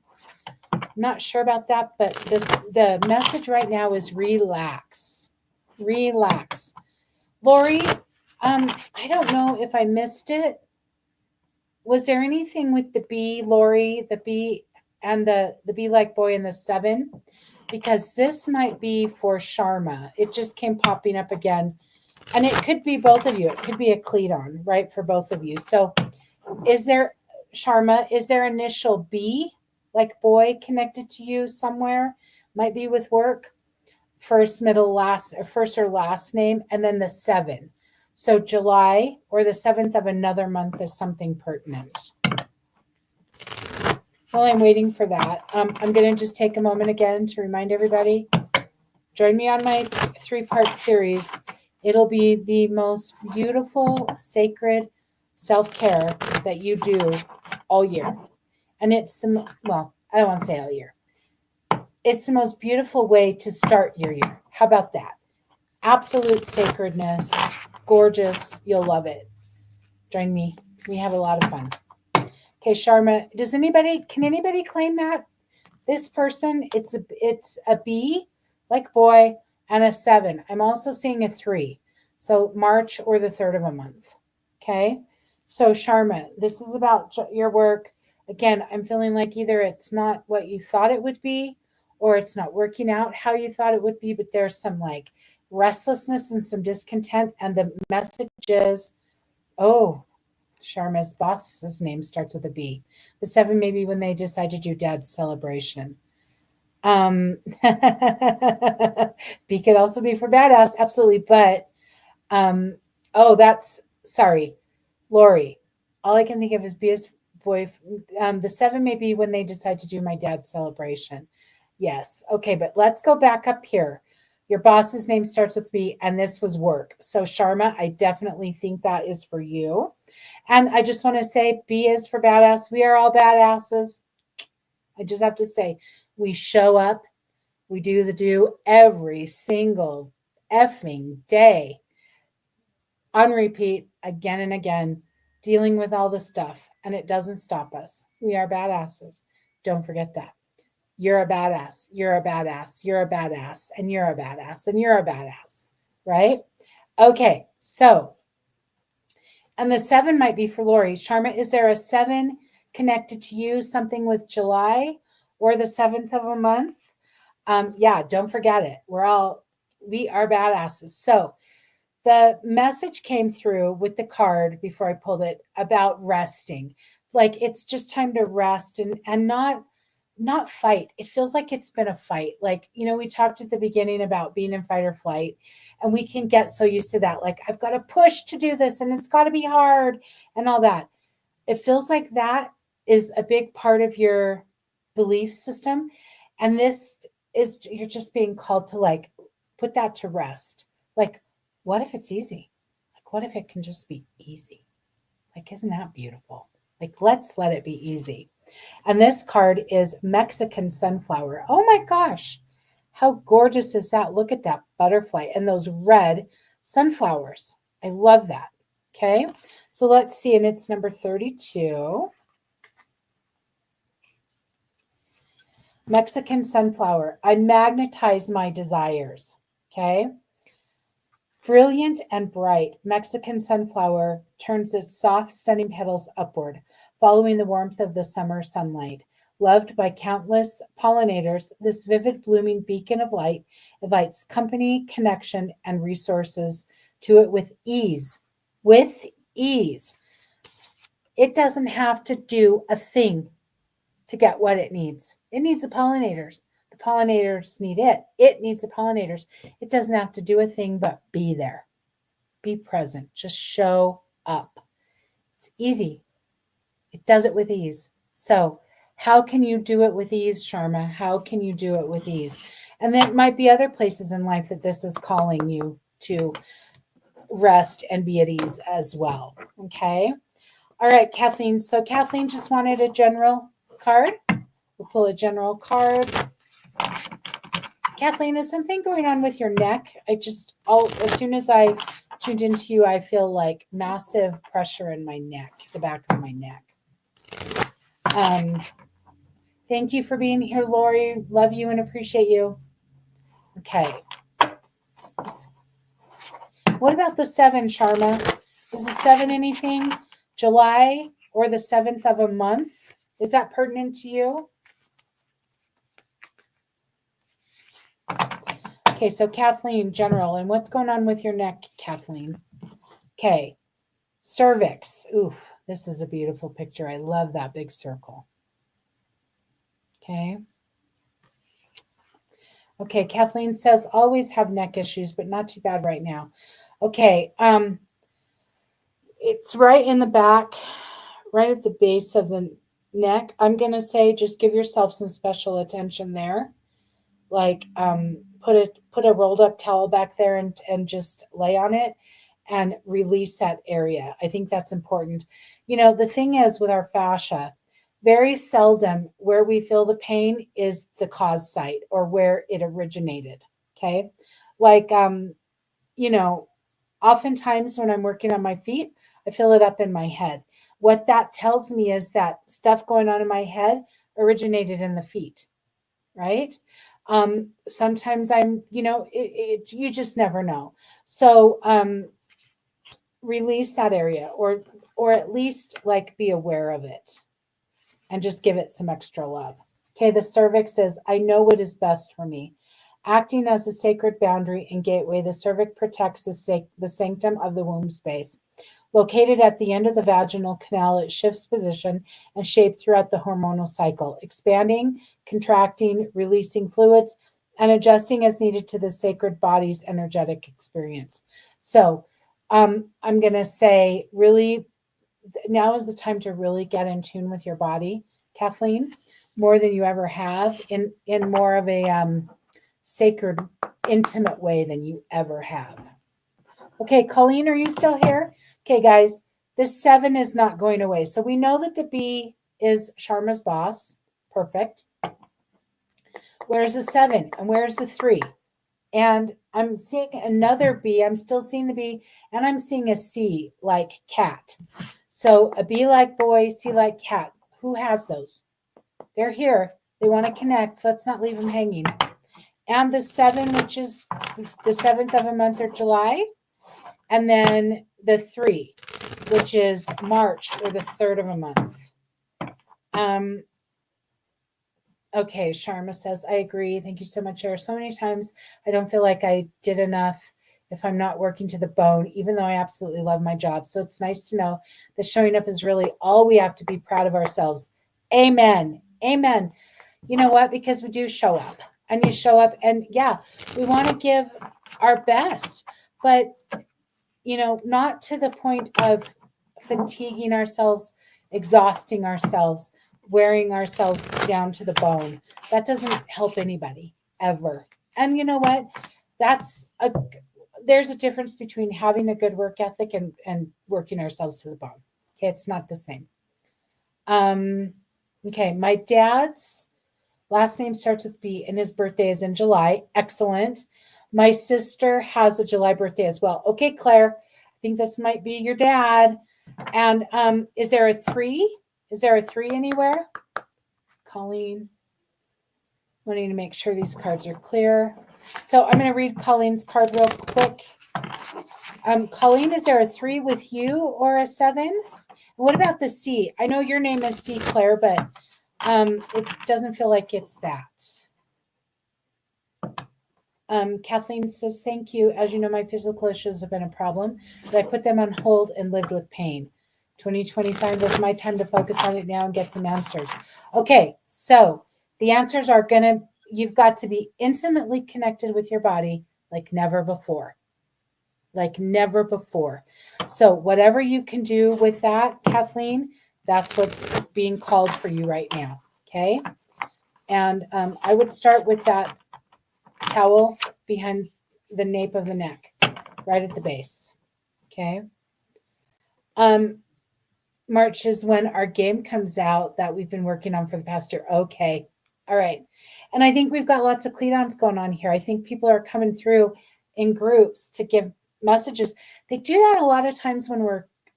I'm not sure about that, but the message right now is relax. Relax. Lori, I don't know if I missed it. Was there anything with the B, Lori, the B and the B like boy and the 7? Because this might be for Sharma. It just came popping up again. And it could be both of you. It could be a cleat-on, right, for both of you. So is there, Sharma, is there initial B, like boy, connected to you somewhere? Might be with work. First, middle, last, or first or last name, and then the 7. So July or the 7th of another month is something pertinent. While I'm waiting for that, I'm going to just take a moment again to remind everybody, join me on my 3-part series. It'll be the most beautiful, sacred self-care that you do all year. And it's well, I don't want to say all year. It's the most beautiful way to start your year. How about that? Absolute sacredness, gorgeous. You'll love it. Join me. We have a lot of fun. Okay, Sharma, can anybody claim that? This person, it's a B, like boy, and a 7. I'm also seeing a 3. So March or the 3rd of a month. Okay. So Sharma, this is about your work. Again, I'm feeling like either it's not what you thought it would be, or it's not working out how you thought it would be, but there's some like restlessness and some discontent. And the message is, oh, Sharma's boss's name starts with a B. The 7 maybe when they decide to do dad's celebration. B could also be for badass, absolutely. But that's sorry, Lori. All I can think of is B as boy. The 7 may be when they decide to do my dad's celebration. Yes. Okay, but let's go back up here. Your boss's name starts with B, and this was work. So Sharma, I definitely think that is for you. And I just want to say B is for badass. We are all badasses. I just have to say, we show up, we do the do every single effing day on repeat again and again, dealing with all the stuff, and it doesn't stop us. We are badasses. Don't forget that. You're a badass. You're a badass. You're a badass. And you're a badass. And you're a badass. Right? Okay. So, and the 7 might be for Lori. Sharma, is there a 7 connected to you? Something with July or the 7th of a month? Yeah, don't forget it. We are badasses. So the message came through with the card before I pulled it about resting. Like it's just time to rest and not fight. It feels like it's been a fight. Like, we talked at the beginning about being in fight or flight, and we can get so used to that. Like, I've got to push to do this and it's got to be hard and all that. It feels like that is a big part of your belief system. And this is, you're just being called to like, put that to rest. Like, what if it's easy? Like, what if it can just be easy? Like, isn't that beautiful? Like, let's let it be easy. And this card is Mexican sunflower. Oh my gosh, how gorgeous is that? Look at that butterfly and those red sunflowers. I love that. Okay, so let's see, and it's number 32. Mexican sunflower. I magnetize my desires. Okay. Brilliant and bright, Mexican sunflower turns its soft, stunning petals upward, following the warmth of the summer sunlight. Loved by countless pollinators, this vivid blooming beacon of light invites company, connection, and resources to it with ease. With ease. It doesn't have to do a thing to get what it needs. It needs the pollinators. The pollinators need it. It needs the pollinators. It doesn't have to do a thing but be there. be present. Just show up. It's easy. It does it with ease. So, how can you do it with ease, Sharma? How can you do it with ease? And there might be other places in life that this is calling you to rest and be at ease as well. Okay. All right, Kathleen. So, Kathleen just wanted a general card. We'll pull a general card. Kathleen, is something going on with your neck? As soon as I tuned into you, I feel like massive pressure in my neck, the back of my neck. Thank you for being here, Lori. Love you and appreciate you. Okay. What about the 7, Sharma? Is the 7 anything? July or the 7th of a month? Is that pertinent to you? Okay, so Kathleen, general. And what's going on with your neck, Kathleen? Okay. Cervix. Oof, this is a beautiful picture. I love that big circle. Okay. Okay, Kathleen says always have neck issues, but not too bad right now. Okay, it's right in the back, right at the base of the neck. I'm gonna say just give yourself some special attention there. Like put a rolled up towel back there and just lay on it and release that area. I think that's important. You know, the thing is with our fascia, very seldom where we feel the pain is the cause site or where it originated. Okay. Like, you know, oftentimes when I'm working on my feet, I feel it up in my head. What that tells me is that stuff going on in my head originated in the feet, right? Sometimes I'm, you just never know. So, release that area or at least like be aware of it and just give it some extra love. Okay, the cervix says, I know what is best for me. Acting as a sacred boundary and gateway, the cervix protects the sanctum of the womb space. Located at the end of the vaginal canal, it shifts position and shape throughout the hormonal cycle, expanding, contracting, releasing fluids, and adjusting as needed to the sacred body's energetic experience. So I'm going to say really now is the time to really get in tune with your body, Kathleen, more than you ever have in more of a sacred, intimate way than you ever have. Okay, Colleen, are you still here? Okay, guys, this 7 is not going away. So we know that the B is Sharma's boss. Perfect. Where's the 7 and where's the 3? And I'm seeing another B. I'm still seeing the B, and I'm seeing a C like cat. So a B like boy, C like cat. Who has those? They're here. They want to connect. Let's not leave them hanging. And the 7, which is the 7th of a month or July. And then the 3, which is March or the 3rd of a month. Okay, Sharma says, I agree. Thank you so much, Cher. So many times I don't feel like I did enough if I'm not working to the bone, even though I absolutely love my job. So it's nice to know that showing up is really all we have to be proud of ourselves. Amen. Amen. You know what? Because we do show up and you show up and yeah, we want to give our best, but not to the point of fatiguing ourselves, exhausting ourselves, wearing ourselves down to the bone. That doesn't help anybody ever. And you know what? There's a difference between having a good work ethic and working ourselves to the bone. Okay, it's not the same. Okay, my dad's last name starts with B and his birthday is in July. Excellent. My sister has a July birthday as well. Okay, Claire, I think this might be your dad. And is there a 3? Is there a 3 anywhere? Colleen, wanting to make sure these cards are clear. So I'm going to read Colleen's card real quick. Colleen, is there a 3 with you or a 7? What about the C? I know your name is C, Claire, but it doesn't feel like it's that. Kathleen says, thank you. As you know, my physical issues have been a problem, but I put them on hold and lived with pain. 2025 was my time to focus on it now and get some answers. Okay, so the answers are you've got to be intimately connected with your body like never before. like never before. So, whatever you can do with that, Kathleen, that's what's being called for you right now. Okay. And I would start with that towel behind the nape of the neck, right at the base. Okay. Um, March is when our game comes out that we've been working on for the past year. Okay. All right. And I think we've got lots of clean-ons going on here. I think people are coming through in groups to give messages. They do that a lot of times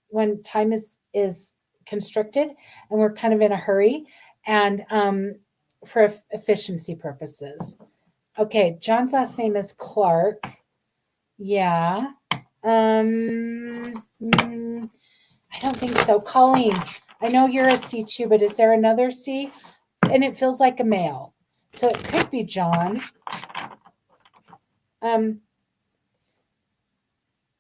when time is constricted and we're kind of in a hurry and for efficiency purposes. Okay, John's last name is Clark. Yeah. I don't think so. Colleen, I know you're a C too, but is there another C? And it feels like a male. So it could be John. I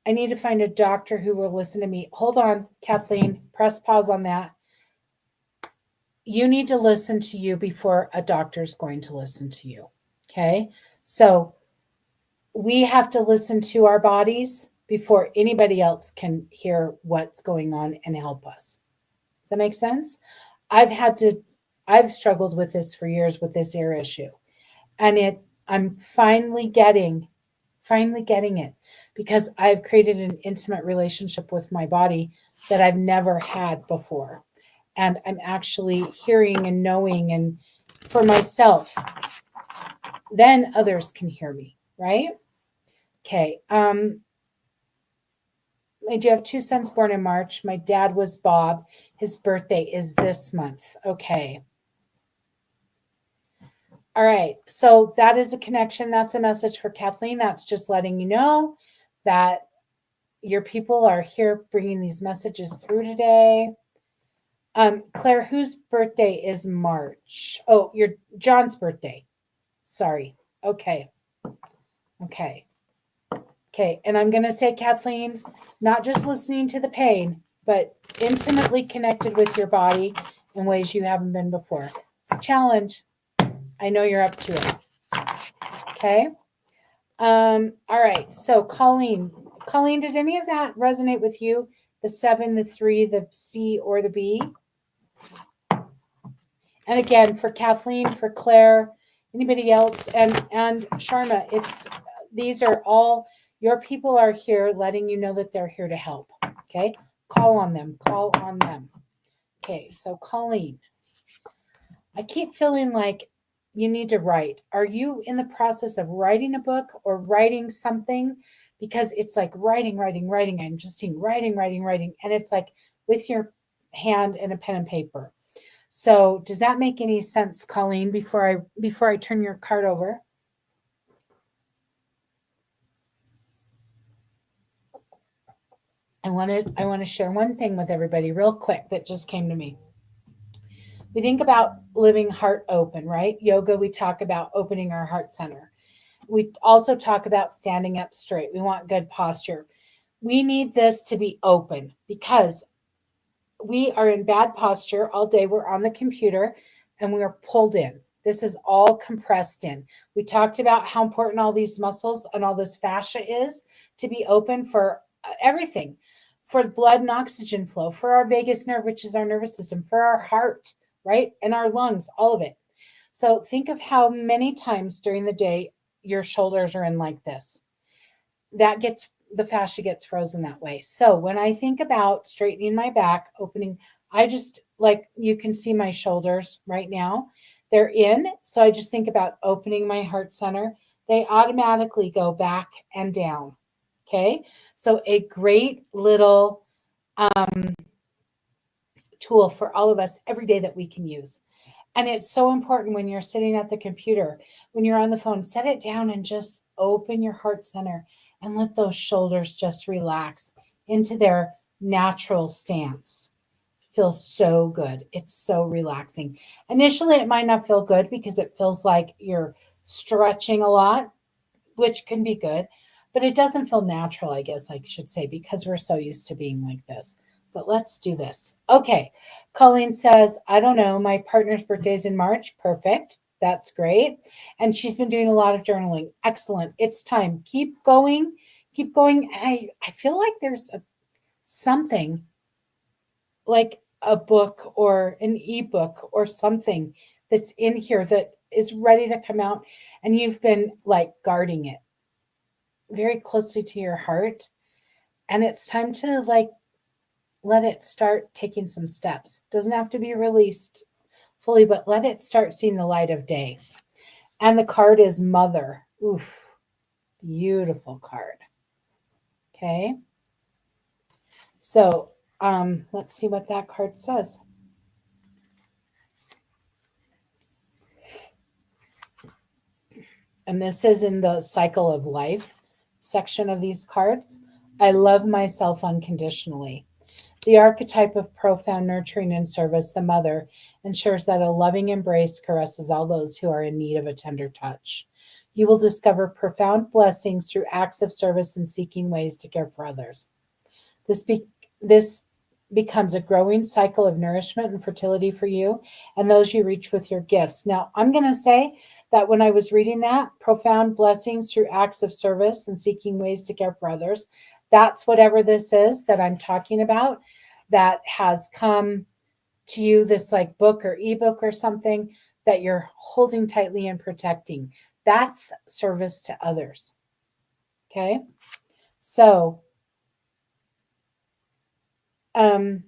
need to find a doctor who will listen to me. Hold on, Kathleen. Press pause on that. You need to listen to you before a doctor's going to listen to you. Okay? So we have to listen to our bodies before anybody else can hear what's going on and help us. Does that make sense? I've struggled with this for years with this ear issue. And I'm finally getting it because I've created an intimate relationship with my body that I've never had before. And I'm actually hearing and knowing and for myself, then others can hear me, right? Okay. I do have two sons born in March. My dad was Bob. His birthday is this month. Okay. All right. So that is a connection. That's a message for Kathleen. That's just letting you know that your people are here bringing these messages through today. Claire, whose birthday is March? Oh, your John's birthday. Sorry. Okay. Okay. Okay. And I'm going to say, Kathleen, not just listening to the pain, but intimately connected with your body in ways you haven't been before. It's a challenge. I know you're up to it. Okay. All right. So Colleen, did any of that resonate with you? The 7, the 3, the C, or the B? And again, for Kathleen, for Claire, anybody else, and Sharma, these are all your people are here, letting you know that they're here to help. Okay. Call on them. Call on them. Okay. So Colleen, I keep feeling like you need to write. Are you in the process of writing a book or writing something? Because it's like writing. I'm just seeing writing. And it's like with your hand and a pen and paper. So does that make any sense, Colleen, before I turn your card over? I want to share one thing with everybody real quick that just came to me. We think about living heart open, right? Yoga, we talk about opening our heart center. We also talk about standing up straight. We want good posture. We need this to be open because we are in bad posture all day. We're on the computer and we are pulled in. This is all compressed in. We talked about how important all these muscles and all this fascia is to be open for everything, for blood and oxygen flow, for our vagus nerve, which is our nervous system, for our heart, right? And our lungs, all of it. So think of how many times during the day your shoulders are in like this. The fascia gets frozen that way. So when I think about straightening my back, opening, I just like you can see my shoulders right now. They're in. So I just think about opening my heart center. They automatically go back and down. Okay. So a great little tool for all of us every day that we can use. And it's so important when you're sitting at the computer, when you're on the phone, set it down and just open your heart center and let those shoulders just relax into their natural stance. Feels so good. It's so relaxing. Initially, it might not feel good because it feels like you're stretching a lot, which can be good, but it doesn't feel natural, I guess I should say, because we're so used to being like this. But let's do this. Okay. Colleen says, I don't know. My partner's birthday's in March. Perfect. That's great. And she's been doing a lot of journaling. Excellent. It's time. Keep going. keep going. And I feel like there's something like a book or an ebook or something that's in here that is ready to come out, and you've been like guarding it very closely to your heart, and it's time to like let it start taking some steps. Doesn't have to be released fully, but let it start seeing the light of day. And the card is Mother. Oof, beautiful card. Okay. So let's see what that card says. And this is in the cycle of life section of these cards. I love myself unconditionally. The archetype of profound nurturing and service, the mother, ensures that a loving embrace caresses all those who are in need of a tender touch. You will discover profound blessings through acts of service and seeking ways to care for others. This becomes a growing cycle of nourishment and fertility for you and those you reach with your gifts. Now, I'm going to say that when I was reading that, profound blessings through acts of service and seeking ways to care for others, that's whatever this is that I'm talking about that has come to you, this like book or ebook or something that you're holding tightly and protecting. That's service to others. Okay. So, um,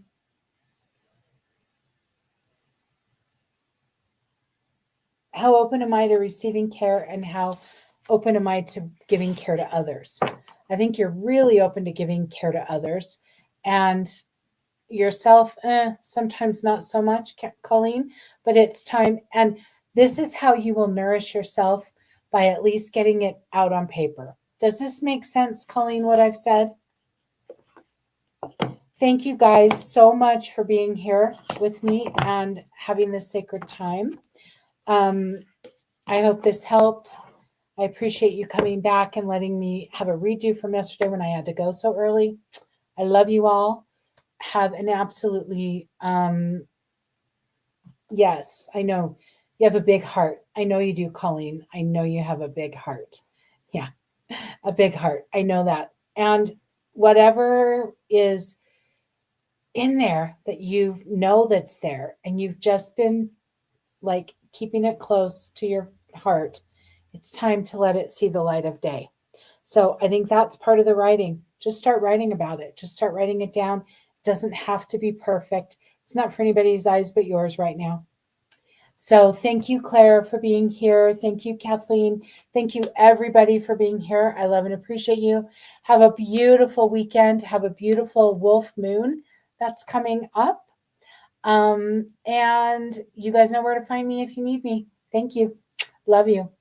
how open am I to receiving care, and how open am I to giving care to others? I think you're really open to giving care to others, and yourself, sometimes not so much, Colleen, but it's time. And this is how you will nourish yourself, by at least getting it out on paper. Does this make sense, Colleen, what I've said? Thank you guys so much for being here with me and having this sacred time. Um, I hope this helped. I appreciate you coming back and letting me have a redo from yesterday when I had to go so early. I love you all. Have an absolutely, yes, I know you have a big heart. I know you do, Colleen. I know you have a big heart. Yeah, a big heart. I know that. And whatever is in there that you know that's there, and you've just been like keeping it close to your heart, it's time to let it see the light of day. So I think that's part of the writing. Just start writing about it. Just start writing it down. It doesn't have to be perfect. It's not for anybody's eyes but yours right now. So thank you, Claire, for being here. Thank you, Kathleen. Thank you, everybody, for being here. I love and appreciate you. Have a beautiful weekend. Have a beautiful wolf moon that's coming up. And you guys know where to find me if you need me. Thank you. Love you.